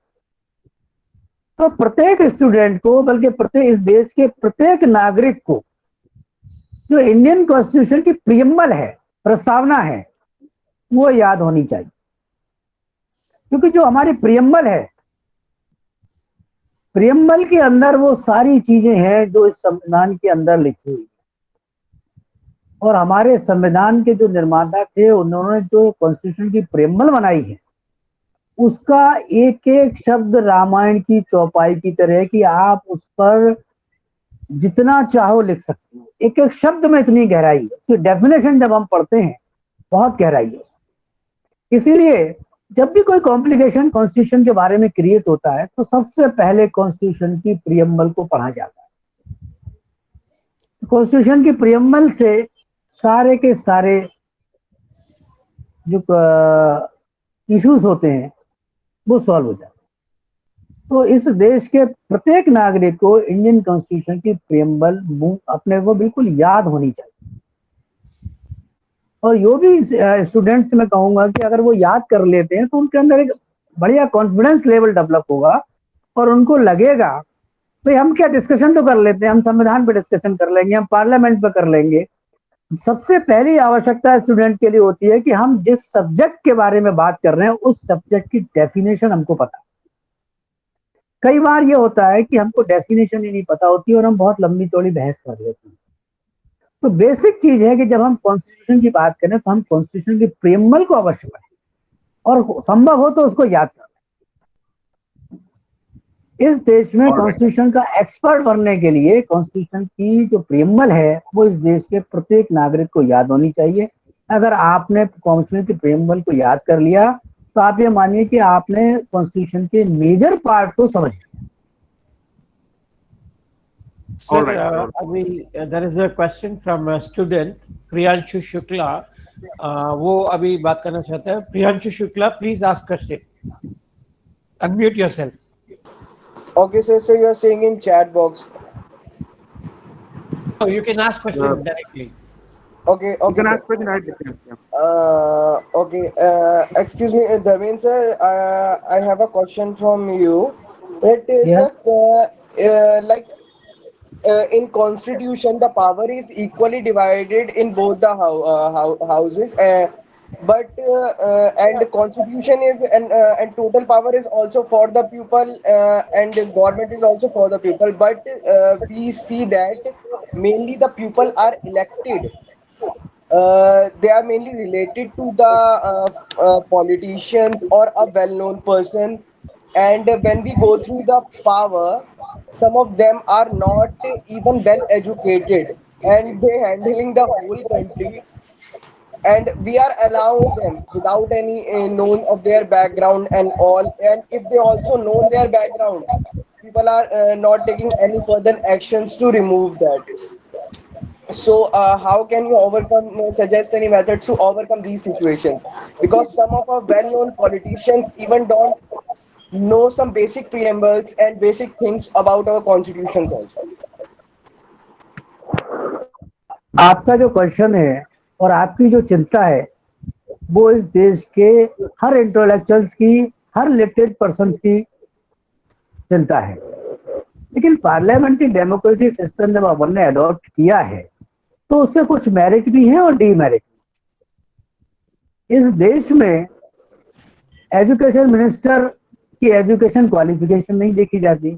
तो प्रत्येक स्टूडेंट को, बल्कि प्रत्येक इस देश के प्रत्येक नागरिक को जो इंडियन कॉन्स्टिट्यूशन की प्रियम्बल है, प्रस्तावना है, वो याद होनी चाहिए। क्योंकि जो हमारी प्रियम्बल है, प्रियम्बल के अंदर वो सारी चीजें हैं जो इस संविधान के अंदर लिखी हुई है। और हमारे संविधान के जो निर्माता थे, उन्होंने जो कॉन्स्टिट्यूशन की प्रियम्बल बनाई है, उसका एक एक शब्द रामायण की चौपाई की तरह कि आप उस पर जितना चाहो लिख सकते हो। एक एक शब्द में इतनी गहराई है, उसकी डेफिनेशन जब हम पढ़ते हैं बहुत गहराई है। इसीलिए जब भी कोई कॉम्प्लिकेशन कॉन्स्टिट्यूशन के बारे में क्रिएट होता है, तो सबसे पहले कॉन्स्टिट्यूशन की प्रियम्बल को पढ़ा जाता है। कॉन्स्टिट्यूशन की प्रियम्बल से सारे के सारे जो इश्यूज होते हैं वो सॉल्व हो जाते हैं। तो इस देश के प्रत्येक नागरिक को इंडियन कॉन्स्टिट्यूशन की प्रियम्बल अपने को बिल्कुल याद होनी चाहिए। और यो भी स्टूडेंट्स मैं कहूंगा कि अगर वो याद कर लेते हैं तो उनके अंदर एक बढ़िया कॉन्फिडेंस लेवल डेवलप होगा और उनको लगेगा भाई हम क्या डिस्कशन तो कर लेते हैं, हम संविधान पे डिस्कशन कर लेंगे, हम पार्लियामेंट पे कर लेंगे। सबसे पहली आवश्यकता स्टूडेंट के लिए होती है कि हम जिस सब्जेक्ट के बारे में बात कर रहे हैं उस सब्जेक्ट की डेफिनेशन हमको पता। कई बार ये होता है कि हमको डेफिनेशन ही नहीं पता होती और हम बहुत लंबी चौड़ी बहस कर लेते हैं। तो बेसिक चीज है कि जब हम कॉन्स्टिट्यूशन की बात करें तो हम कॉन्स्टिट्यूशन की प्रेमबल को अवश्य पढ़ें और संभव हो तो उसको याद करें। इस देश में कॉन्स्टिट्यूशन का एक्सपर्ट बनने के लिए कॉन्स्टिट्यूशन की जो प्रेमबल है वो इस देश के प्रत्येक नागरिक को याद होनी चाहिए। अगर आपने कॉन्स्टिट्यूशन की प्रेमबल को याद कर लिया तो आप ये मानिए कि आपने कॉन्स्टिट्यूशन के मेजर पार्ट को समझ लिया। Sir, there is a question from a student, Priyanshu Shukla. वो अभी बात करना चाहता है। Priyanshu Shukla, please ask question. Unmute yourself. Okay, sir. So you are saying in chat box. Oh, you can ask question directly. Okay. You can Sir. ask question directly. Okay. Excuse me, Dharmen sir. I have a question from you. That Yeah. sir, like in Constitution, the power is equally divided in both the houses. But and Constitution is and total power is also for the people, and the government is also for the people. But we see that mainly the people are elected. They are mainly related to the politicians or a well-known person. And when we go through the power, some of them are not even well educated, and they handling the whole country. And we are allowing them without any known of their background and all. And if they also know their background, people are not taking any further actions to remove that. So how can you overcome, suggest any methods to overcome these situations? Because some of our well-known politicians even don't know some basic preambles and basic things about our constitutions also. आपका जो question है और आपकी जो चिंता है वो इस देश के हर इंटेलेक्चुअल्स की, हर लिटरेट पर्सन्स की चिंता है। लेकिन पार्लियामेंट्री डेमोक्रेसी सिस्टम जब अपन ने अडॉप्ट किया है तो उससे कुछ मेरिट भी है और डीमेरिट। इस देश में एजुकेशन मिनिस्टर की एजुकेशन क्वालिफिकेशन नहीं देखी जाती,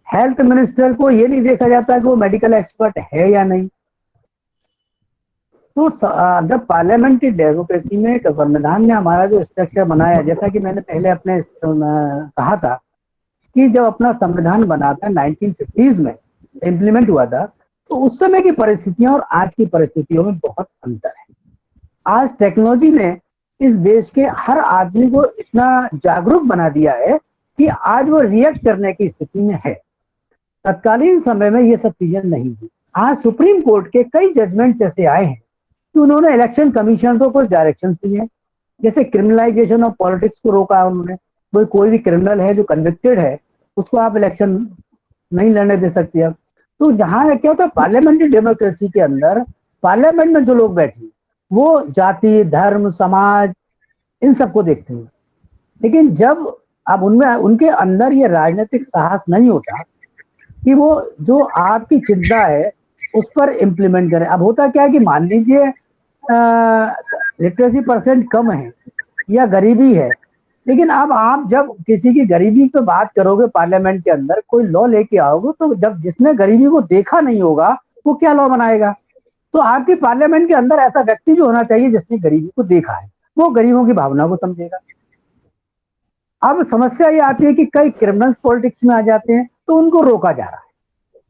हेल्थ मिनिस्टर को ये नहीं देखा जाता कि वो मेडिकल एक्सपर्ट है या नहीं। तो जब पार्लियामेंट्री डेमोक्रेसी में संविधान ने हमारा जो स्ट्रक्चर बनाया, जैसा कि मैंने पहले अपने कहा था कि जब अपना संविधान बना था 1950s में इम्प्लीमेंट हुआ था, तो उस समय की परिस्थितियां और आज की परिस्थितियों में बहुत अंतर है। आज टेक्नोलॉजी ने इस देश के हर आदमी को इतना जागरूक बना दिया है कि आज वो रिएक्ट करने की स्थिति में है। तत्कालीन समय में ये सब चीजें नहीं थी। आज सुप्रीम कोर्ट के कई जजमेंट्स ऐसे आए हैं कि उन्होंने इलेक्शन कमीशन को कुछ डायरेक्शंस दिए हैं, जैसे क्रिमिनलाइजेशन ऑफ पॉलिटिक्स को रोका उन्होंने। कोई भी क्रिमिनल है जो कन्विक्टेड है उसको आप इलेक्शन नहीं लड़ने दे सकते अब। तो जहां क्या होता है पार्लियामेंट्री डेमोक्रेसी के अंदर, पार्लियामेंट में जो लोग बैठे वो जाति, धर्म, समाज इन सबको देखते हैं। लेकिन जब अब उनमें उनके अंदर ये राजनीतिक साहस नहीं होता कि वो जो आपकी चिंता है उस पर इम्प्लीमेंट करें। अब होता क्या है कि मान लीजिए लिटरेसी परसेंट कम है या गरीबी है, लेकिन अब आप जब किसी की गरीबी पे बात करोगे पार्लियामेंट के अंदर, कोई लॉ लेके आओगे, तो जब जिसने गरीबी को देखा नहीं होगा वो क्या लॉ बनाएगा? तो आपकी पार्लियामेंट के अंदर ऐसा व्यक्ति भी होना चाहिए जिसने गरीबी को देखा है, वो गरीबों की भावना को समझेगा। अब समस्या ये आती है कि कई क्रिमिनल्स पॉलिटिक्स में आ जाते हैं तो उनको रोका जा रहा है,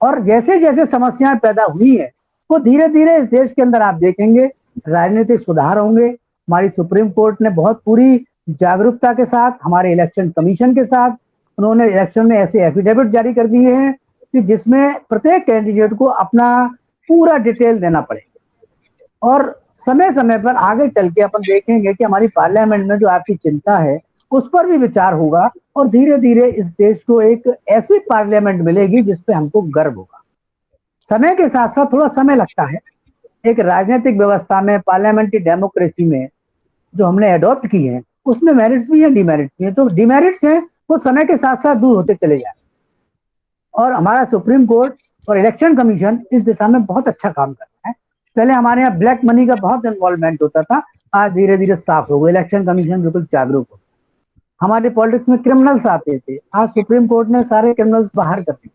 और जैसे जैसे समस्याएं पैदा हुई है वो धीरे धीरे इस देश के अंदर आप देखेंगे राजनीतिक सुधार होंगे। हमारी सुप्रीम कोर्ट ने बहुत पूरी जागरूकता के साथ, हमारे इलेक्शन कमीशन के साथ, उन्होंने इलेक्शन में ऐसे एफिडेविट जारी कर दिए हैं कि जिसमें प्रत्येक कैंडिडेट को अपना पूरा डिटेल देना पड़ेगा। और समय समय पर आगे चल के अपन देखेंगे कि हमारी पार्लियामेंट में जो आपकी चिंता है उस पर भी विचार होगा, और धीरे धीरे इस देश को एक ऐसी पार्लियामेंट मिलेगी जिसपे हमको गर्व होगा। समय के साथ साथ थोड़ा समय लगता है। एक राजनीतिक व्यवस्था में, पार्लियामेंट्री डेमोक्रेसी में जो हमने अडॉप्ट की है उसमें मेरिट्स भी हैं, डिमेरिट्स भी हैं। तो डिमेरिट्स हैं वो समय के साथ साथ दूर होते चले जाए। और हमारा सुप्रीम कोर्ट और इलेक्शन कमीशन इस दिशा में बहुत अच्छा काम कर रहा है। पहले हमारे यहाँ ब्लैक मनी का बहुत इन्वॉल्वमेंट होता था, आज धीरे धीरे साफ हो गया, इलेक्शन कमीशन बिल्कुल जागरूक हो। हमारे पॉलिटिक्स में क्रिमिनल्स आते थे, आज सुप्रीम कोर्ट ने सारे क्रिमिनल्स बाहर कर दिए।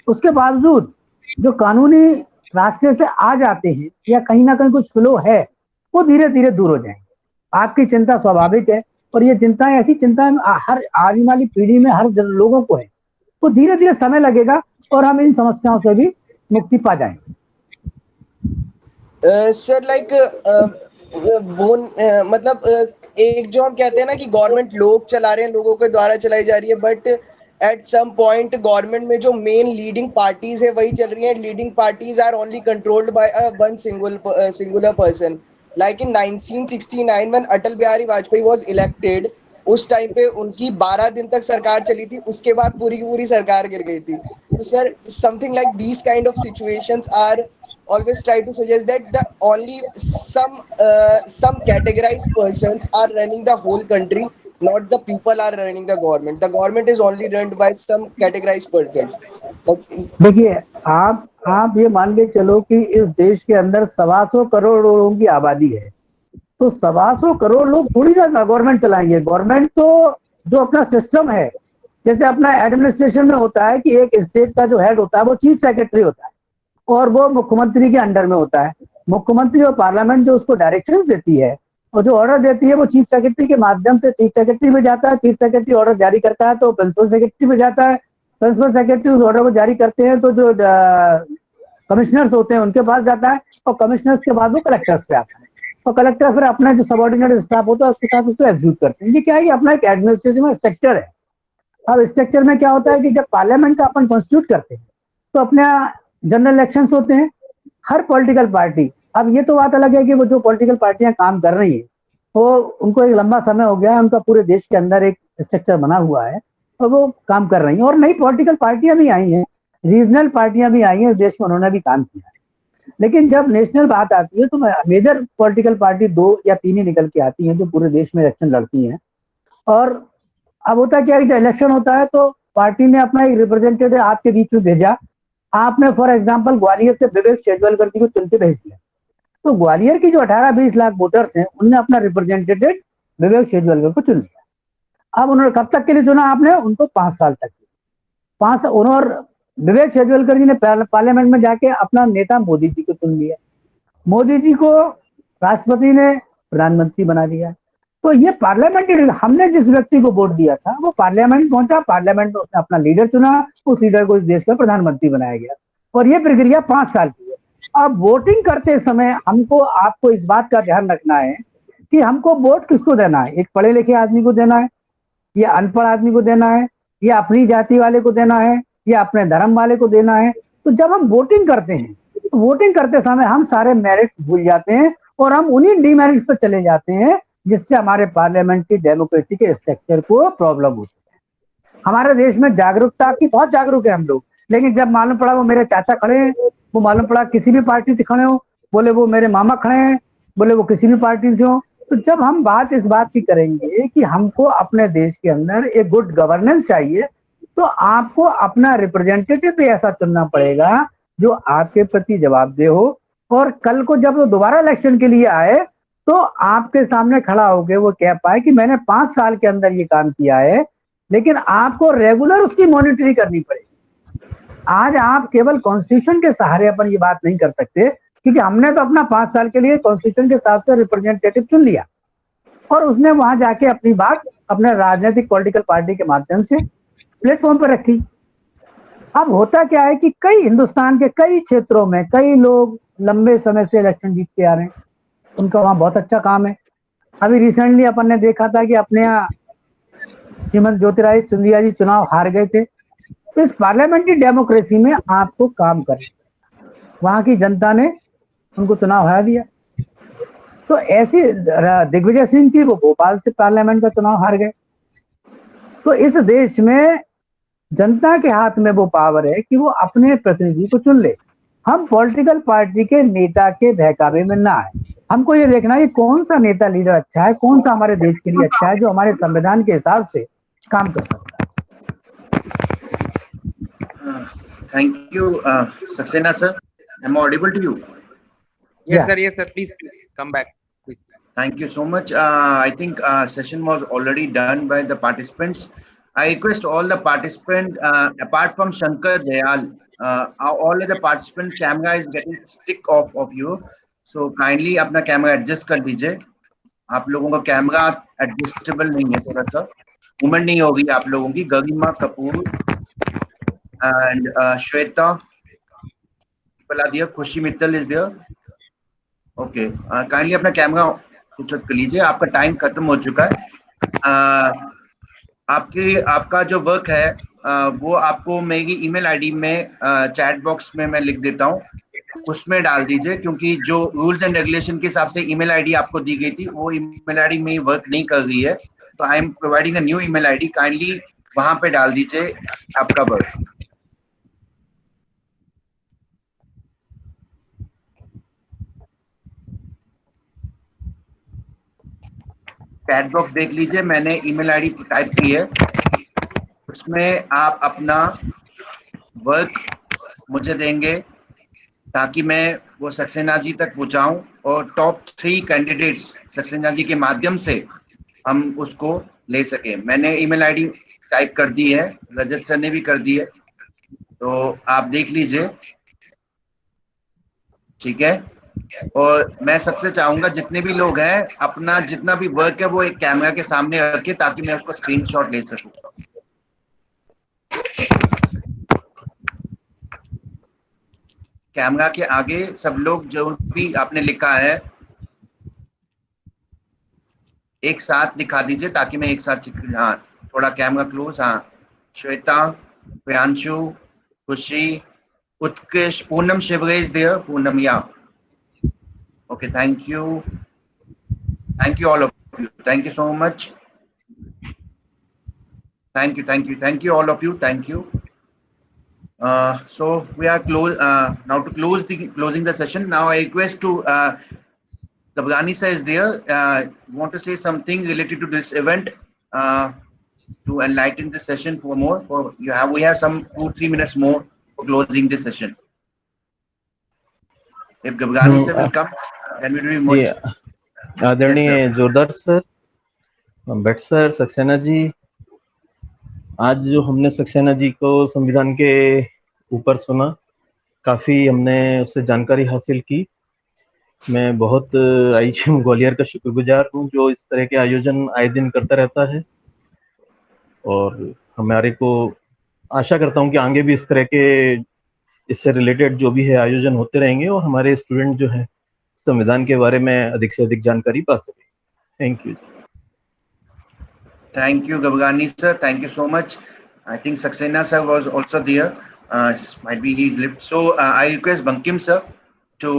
उसके बावजूद जो कानूनी रास्ते से आ जाते हैं या कहीं ना कहीं कुछ फ्लो है, वो धीरे धीरे दूर हो जाएंगे। आपकी चिंता स्वाभाविक है, और ये चिंताएं ऐसी चिंताएं हर आने वाली पीढ़ी में हर लोगों को है। तो धीरे धीरे समय लगेगा और हम इन समस्याओं से भी मुक्ति पा जाएंगे। सर लाइक वो मतलब एक जो हम कहते हैं ना कि गवर्नमेंट लोग चला रहे हैं, लोगों के द्वारा चलाई जा रही है, but at some point government में जो मेन लीडिंग पार्टीज है वही चल रही है। Leading parties are only controlled by one singular person. Like in 1969 when Atal Bihari Vajpayee was elected, उस टाइम पे उनकी 12 दिन तक सरकार चली थी, उसके बाद पूरी की पूरी सरकार गिर गई थी। तो sir something like these kind of situations are always try to suggest that the only some categorized persons are running the whole country, not the people are running the government. The government is only run by some categorized persons. देखिए, आप ये मान के चलो कि इस देश के अंदर 125 करोड़ लोगों की आबादी है, तो 125 करोड़ लोग थोड़ी ना गवर्नमेंट चलाएंगे। गवर्नमेंट तो जो अपना सिस्टम है, जैसे अपना एडमिनिस्ट्रेशन में होता है कि एक स्टेट का जो हेड होता है वो चीफ सेक्रेटरी होता है और वो मुख्यमंत्री के अंडर में होता है। मुख्यमंत्री और पार्लियामेंट जो उसको डायरेक्शन देती है और जो ऑर्डर देती है वो चीफ सेक्रेटरी के माध्यम से चीफ सेक्रेटरी में जाता है। चीफ सेक्रेटरी ऑर्डर जारी करता है तो प्रिंसिपल सेक्रेटरी में जाता है। प्रिंसिपल सेक्रेटरी उस ऑर्डर को जारी करते हैं तो जो कमिश्नर्स होते हैं उनके पास जाता है, और कमिश्नर्स के बाद वो कलेक्टर्स पे आता है, और कलेक्टर फिर अपना जो सबऑर्डिनेट स्टाफ होता है उसके साथ उसको एग्जीक्यूट करते हैं। ये क्या है कि अपना एक एडमिनिस्ट्रेशन स्ट्रक्चर है। अब स्ट्रक्चर में क्या होता है कि जब पार्लियामेंट का अपन कॉन्स्टिट्यूट करते हैं तो अपने जनरल इलेक्शंस होते हैं, हर पॉलिटिकल पार्टी, अब ये तो बात अलग है कि वो जो पॉलिटिकल पार्टियां काम कर रही है वो उनको एक लंबा समय हो गया है, उनका पूरे देश के अंदर एक स्ट्रक्चर बना हुआ है और वो काम कर रही हैं। और नई पॉलिटिकल पार्टियां भी आई हैं, रीजनल पार्टियां भी आई हैं इस देश में, उन्होंने भी काम किया है। लेकिन जब नेशनल बात आती है तो मेजर पॉलिटिकल पार्टी 2 या 3 ही निकल के आती हैं जो पूरे देश में इलेक्शन लड़ती हैं। और अब होता क्या है कि जब इलेक्शन होता है तो पार्टी ने अपना एक रिप्रेजेंटेटिव आपके बीच में भेजा। आपने फॉर एग्जांपल ग्वालियर से विवेक शेजवलकर जी को चुन के भेज दिया, तो ग्वालियर की जो 18-20 लाख वोटर्स हैं उनने अपना रिप्रेजेंटेटिव विवेक शेजवलकर को चुन लिया। अब उन्होंने कब तक के लिए चुना? आपने उनको 5 साल तक, 5 उन्होंने विवेक शेजवलकर जी ने पार्लियामेंट में जाके अपना नेता मोदी जी को चुन लिया, मोदी जी को राष्ट्रपति ने प्रधानमंत्री बना दिया। तो ये पार्लियामेंट, हमने जिस व्यक्ति को वोट दिया था वो पार्लियामेंट पहुंचा, पार्लियामेंट में उसने अपना लीडर चुना, उस लीडर को इस देश का प्रधानमंत्री बनाया गया, और ये प्रक्रिया 5 साल की है। अब वोटिंग करते समय हमको आपको इस बात का ध्यान रखना है कि हमको वोट किसको देना है। एक पढ़े लिखे आदमी को देना है, या अनपढ़ आदमी को देना है, या अपनी जाति वाले को देना है, या अपने धर्म वाले को देना है। तो जब हम वोटिंग करते हैं तो वोटिंग करते समय हम सारे मेरिट्स भूल जाते हैं और हम उन्हीं डीमेरिट्स पर चले जाते हैं जिससे हमारे पार्लियामेंट की डेमोक्रेसी के स्ट्रक्चर को प्रॉब्लम होती है। हमारे देश में जागरूकता की बहुत जागरूक है हम लोग, लेकिन जब मालूम पड़ा वो मेरे चाचा खड़े हैं, वो मालूम पड़ा किसी भी पार्टी से खड़े हो, बोले वो मेरे मामा खड़े हैं, बोले वो किसी भी पार्टी से हो, तो जब हम बात इस बात की करेंगे कि हमको अपने देश के अंदर एक गुड गवर्नेंस चाहिए, तो आपको अपना रिप्रेजेंटेटिव भी ऐसा चुनना पड़ेगा जो आपके प्रति जवाबदेह हो, और कल को जब वो दोबारा इलेक्शन के लिए आए तो आपके सामने खड़ा होके वो कह पाए कि मैंने 5 साल के अंदर ये काम किया है। लेकिन आपको रेगुलर उसकी मॉनिटरिंग करनी पड़ेगी। आज आप केवल कॉन्स्टिट्यूशन के सहारे अपन ये बात नहीं कर सकते, क्योंकि हमने तो अपना 5 साल के लिए कॉन्स्टिट्यूशन के हिसाब से रिप्रेजेंटेटिव चुन लिया और उसने वहां जाके अपनी बात अपने राजनीतिक पॉलिटिकल पार्टी के माध्यम से प्लेटफॉर्म पर रखी। अब होता क्या है कि कई हिंदुस्तान के कई क्षेत्रों में कई लोग लंबे समय से इलेक्शन जीतते आ रहे हैं, उनका वहां बहुत अच्छा काम है। अभी रिसेंटली अपन ने देखा था कि अपने यहाँ श्रीमती ज्योतिरादित्य सिंधिया जी चुनाव हार गए थे। तो इस पार्लियामेंट्री डेमोक्रेसी में आपको काम करना, वहां की जनता ने उनको चुनाव हरा दिया। तो ऐसी दिग्विजय सिंह थी, वो भोपाल से पार्लियामेंट का चुनाव हार गए। तो इस देश में जनता के हाथ में वो पावर है कि वो अपने प्रतिनिधि को चुन ले। हम पॉलिटिकल पार्टी के नेता के बहकावे में ना आए। हमको ये देखना है कि कौन सा नेता लीडर अच्छा है, कौन सा हमारे देश के लिए अच्छा है, जो हमारे संविधान के हिसाब से काम कर सकता है। Thank you, Saxena sir. Am I audible to you? Yes, Yeah. sir. Yes, sir. Please come back. Please. Thank you so much. I think session was already done by the participants. I request all the participants, apart from Shankar Dayal, all of the participant camera is getting stick off of you. So kindly अपना camera adjust कर दीजिए. आप लोगों का camera adjustable नहीं है, थोड़ा सा मूवमेंट नहीं होगी आप लोगों की. गरिमा कपूर एंड श्वेता पला दिया. Khushi Mittal is there. Okay, kindly अपना कैमरा स्विच ऑफ कर लीजिए. आपका टाइम खत्म हो चुका है. आपका जो वर्क है वो आपको मेरी ईमेल आईडी में चैट बॉक्स में मैं लिख देता हूँ, उसमें डाल दीजिए, क्योंकि जो रूल्स एंड रेगुलेशन के हिसाब से ईमेल आईडी आपको दी गई थी वो ईमेल आईडी में वर्क नहीं कर रही है. तो I am providing a new email ID. Kindly वहां पे डाल दीजिए आपका वर्क. चैट बॉक्स देख लीजिए, मैंने ईमेल आईडी टाइप की है, उसमें आप अपना वर्क मुझे देंगे ताकि मैं वो सक्सेना जी तक पहुंचाऊं और टॉप 3 कैंडिडेट्स सक्सेना जी के माध्यम से हम उसको ले सके. मैंने ईमेल आईडी टाइप कर दी है, रजत सर ने भी कर दी है, तो आप देख लीजिए. ठीक है. और मैं सबसे चाहूंगा जितने भी लोग हैं अपना जितना भी वर्क है वो एक कैमरा के सामने रखे ताकि मैं उसको स्क्रीनशॉट ले सकूं. कैमरा के आगे सब लोग जो भी आपने लिखा है एक साथ दिखा दीजिए ताकि मैं एक साथ. हाँ, थोड़ा कैमरा क्लोज. हाँ, श्वेता, प्रियांशु, खुशी, उत्कृष्ट, पूनम शिवरेज देयर. पूनम, या okay. Thank you all of you. Thank you so much. Thank you all of you. Thank you. So we are close now to closing the session. Now I request to Gabrani sir is there. Want to say something related to this event to enlighten the session for more? We have some 2-3 minutes more for closing this session. If Gabrani sir will come, then we will be much. आदरणीय जोरदार sir, Bhatt sir, Saxena ji, आज जो हमने सक्सेना जी को संविधान के ऊपर सुना, काफ़ी हमने उससे जानकारी हासिल की. मैं बहुत आईजीएम ग्वालियर का शुक्रगुजार हूँ जो इस तरह के आयोजन आए दिन करता रहता है, और हमारे को आशा करता हूँ कि आगे भी इस तरह के इससे रिलेटेड जो भी है आयोजन होते रहेंगे और हमारे स्टूडेंट जो है संविधान के बारे में अधिक से अधिक जानकारी पा सके. Thank you. Thank you, Gabrani sir. Thank you so much. I think Saxena sir was also there. Might be he left. So I request Bankim sir to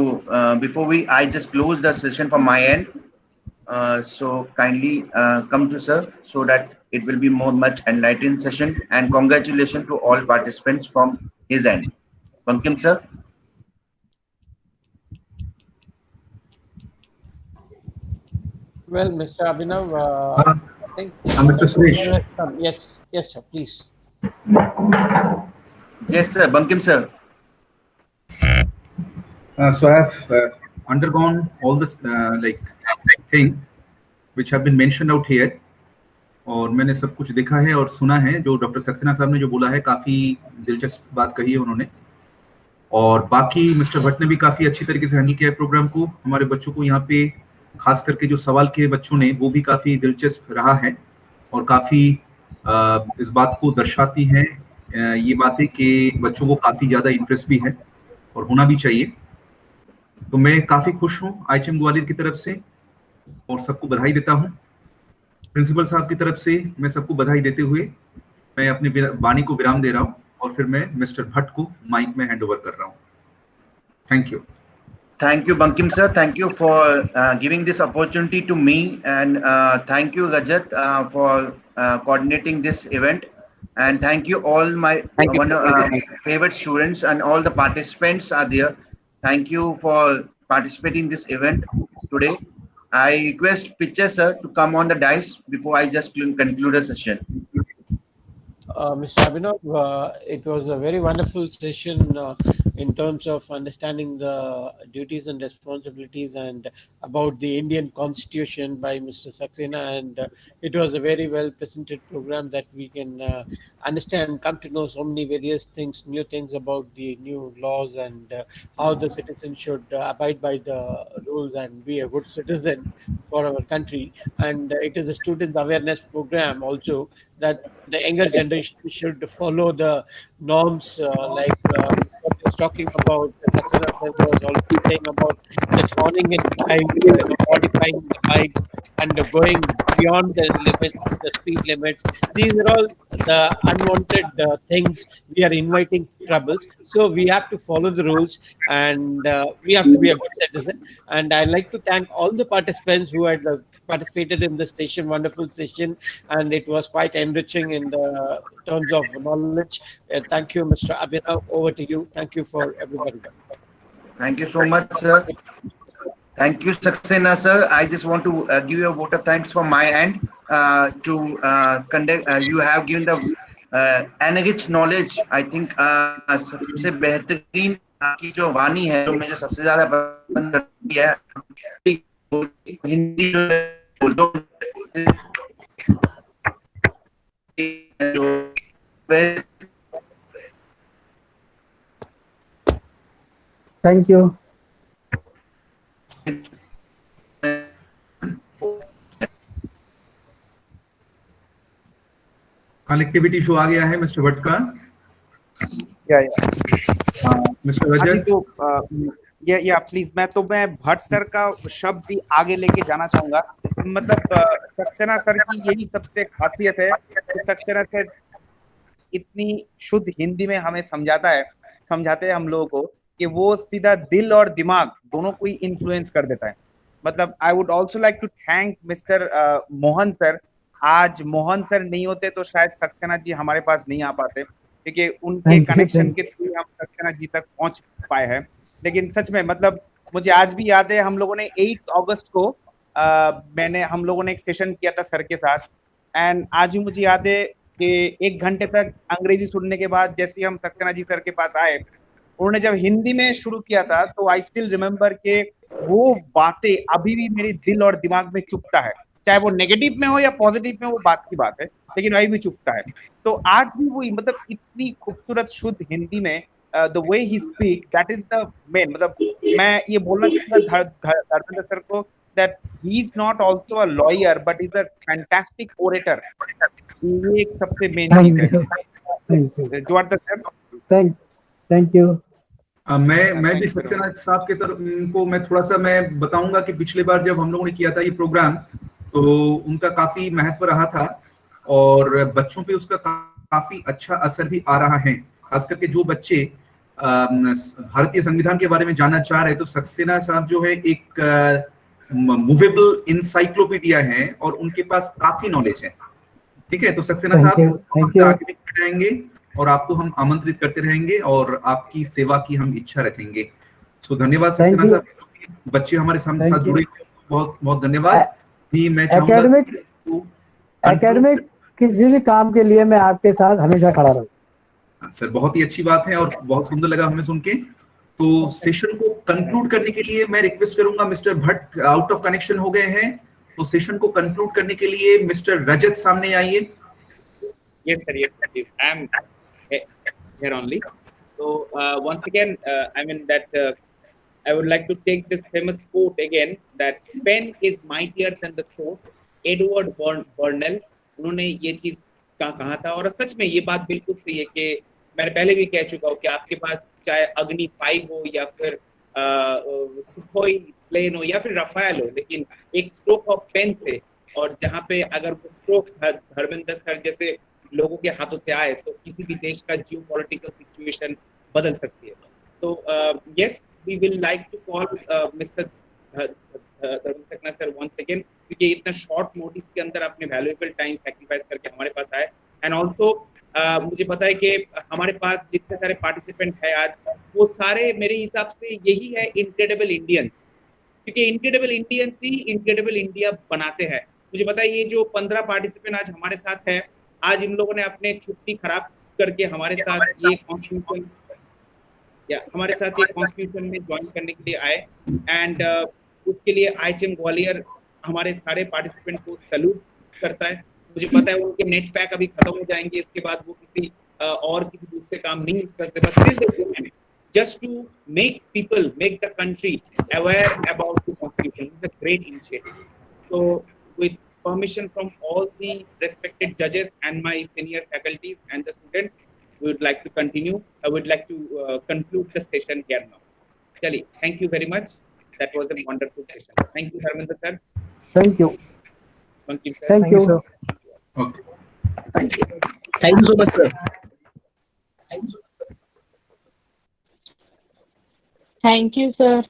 I just close the session from my end. So kindly come to sir so that it will be much enlightened session, and congratulations to all participants from his end. Bankim sir. Well, Mr. Abhinav, I think. Mr. Suresh. Yes, sir. Please. Yes, sir. Bankim sir. So I have undergone all this things which have been mentioned out here, और मैंने सब कुछ देखा है और सुना है. जो डॉक्टर सक्सेना साहब ने जो बोला है काफी दिलचस्प बात कही है उन्होंने, और बाकी मिस्टर भट्ट ने भी काफी अच्छी तरीके से हैंडल किया है प्रोग्राम को. हमारे बच्चों को यहाँ पे खास करके जो सवाल किए बच्चों ने वो भी काफी दिलचस्प रहा है और काफी इस बात को दर्शाती हैं ये बातें कि बच्चों को काफी ज्यादा इंटरेस्ट भी है और होना भी चाहिए. तो मैं काफी खुश हूँ आईजीएम ग्वालियर की तरफ से और सबको बधाई देता हूँ. प्रिंसिपल साहब की तरफ से मैं सबको बधाई देते हुए मैं अपनी वाणी को विराम दे रहा हूँ और फिर मैं मिस्टर भट्ट को माइक में हैंड ओवर कर रहा हूँ. Thank you. Thank you, Bankim sir. Thank you for giving this opportunity to me, and thank you, Rajat, for coordinating this event. And thank you all my favorite students and all the participants are there. Thank you for participating this event today. I request Pitcher sir to come on the dais before I just conclude the session. Mr. Abhinav, it was a very wonderful session in terms of understanding the duties and responsibilities and about the Indian Constitution by Mr. Saxena, and it was a very well presented program that we can understand, come to know so many various things, new things about the new laws and how the citizen should abide by the rules and be a good citizen for our country. And it is a student awareness program also, that the younger generation should follow the norms, what he was talking about. Saxena sir was also saying about that honing in time, modifying the bikes and going beyond the limits, the speed limits. These are all the unwanted things. We are inviting troubles, so we have to follow the rules, and we have to be a good citizen. And I'd like to thank all the participants who had participated in this session, wonderful session, and it was quite enriching in the terms of knowledge. Thank you, Mr. Abhinav. Over to you. Thank you for everybody. Thank you so much, sir. Thank you, Saxena sir. I just want to give you a vote of thanks from my end to conduct. You have given the enriched knowledge. I think सबसे बेहतरीन की जो वाणी है, जो मुझे सबसे ज़्यादा पसंद आती है, हिंदी जो Thank you. कनेक्टिविटी इशू आ गया है मिस्टर भट्ट का। मिस्टर रजत, तो या प्लीज मैं भट्ट सर का शब्द भी आगे लेके जाना चाहूंगा। मतलब सक्सेना सर की यही सबसे खासियत है कि सक्सेना सर इतनी शुद्ध हिंदी में हमें समझाते हैं हम लोगों को कि वो सीधा दिल और दिमाग दोनों को ही इन्फ्लुएंस कर देता है। मतलब I would also like to thank mister Mohan sir. आज मोहन सर नहीं होते तो शायद सक्सेना जी हमारे पास नहीं आ पाते, क्योंकि उनके कनेक्शन के थ्रू हम सक्सेना जी तक पहुंच पाए हैं। लेकिन सच में मतलब मुझे आज भी याद है, हम लोगों ने 8 अगस्त को हम लोगों ने एक सेशन किया था सर के साथ, एंड आज भी मुझे याद है कि 1 घंटे तक अंग्रेजी सुनने के बाद जैसे हम सक्सेना जी सर के पास आए, उन्होंने जब हिंदी में शुरू किया था तो आई स्टिल रिमेम्बर के वो बातें अभी भी मेरे दिल और दिमाग में चुभता है, चाहे वो नेगेटिव में हो या पॉजिटिव में, वो बात की बात है, लेकिन अभी भी चुभता है। तो आज भी वही, मतलब इतनी खूबसूरत शुद्ध हिंदी में the way he speak, that is the main. मतलब मैं ये बोलना चाहूंगा धर्मेंद्र सर को that he is not also a lawyer but is a fantastic orator. ये एक सबसे मेन चीज है। Thank you. मैं भी सक्सेना साहब के तरफ को मैं थोड़ा सा मैं बताऊंगा कि पिछले बार जब हम लोगों ने किया था ये प्रोग्राम, तो उनका काफी महत्व रहा था और बच्चों पे उसका काफी अच्छा असर भी आ रहा है। खास करके जो बच्चे भारतीय संविधान के बारे में जानना चाह रहे हैं, तो सक्सेना साहब जो है एक मूवेबल इंसाइक्लोपीडिया है और उनके पास काफी नॉलेज है। ठीक है, तो सक्सेना साहब आगे जाएंगे और आपको हम आमंत्रित करते रहेंगे और आपकी सेवा की हम इच्छा रखेंगे। सो धन्यवाद सक्सेना साहब, बच्चे हमारे साथ जुड़े, बहुत बहुत धन्यवाद। मैं चाहूंगा एकेडमिक किसी भी काम के लिए मैं आपके साथ हमेशा खड़ा रहूंगा। सर बहुत ही अच्छी बात है और बहुत सुंदर लगा हमें सुन के। तो सेशन को कंक्लूड करने के लिए मैं रिक्वेस्ट करूंगा, mister Bhatt out of connection हो गए हैं, तो सेशन को कंक्लूड करने के लिए मिस्टर रजत सामने आइए। Yes sir, yes sir, I am here only. So once again, I mean that I would like to take this famous quote again, that pen is mightier than the sword. Edward Bernal, उन्होंने ये चीज कहा था और सच में ये बात बिल्कुल सही है कि मैंने पहले भी कह चुका हूँ कि आपके पास चाहे अग्नि 5 हो या फिर सुखोई प्लेन हो या फिर रफायल हो, लेकिन एक स्ट्रोक ऑफ पेन से, और जहाँ पे अगर वो स्ट्रोक धर्मेंद्र सर जैसे लोगों के हाथों से आए तो किसी भी देश का जियोपॉलिटिकल सिचुएशन बदल सकती है। तो yes, we will like to call mister Dharmendra sir once again, क्योंकि इतना शॉर्ट नोटिस के अंदर अपने वैल्यूएबल टाइम सैक्रिफाइस करके हमारे पास आए। एंड ऑल्सो मुझे पता है कि हमारे पास जितने सारे पार्टिसिपेंट है आज, वो सारे मेरे हिसाब से यही है इनक्रेडिबल इंडियंस, क्योंकि इनक्रेडिबल इंडियंस ही इनक्रेडिबल इंडिया बनाते हैं। मुझे पता है ये जो 15 पार्टिसिपेंट आज हमारे साथ है, आज इन लोगों ने अपने छुट्टी खराब करके हमारे साथ ये कॉन्स्टिट्यूशन में ज्वाइन करने के लिए आए एंड उसके लिए IHM ग्वालियर हमारे सारे पार्टिसिपेंट को सैल्यूट करता है। मुझे पता है उनके नेट पैक अभी खत्म हो जाएंगे, इसके बाद वो किसी दूसरे काम नहीं यूज करते, but still they do it just to make the country aware about the constitution. This is a great initiative. So with permission from all the respected judges and my senior faculties and the students, we would like to continue. I would like to conclude the session here now. Chali, thank you very much. That was a wonderful session. Thank you, Dharmendra sir. Thank you. Thank you, sir. Thank you. sir. Okay. Thank you so much, sir. Thank you, sir.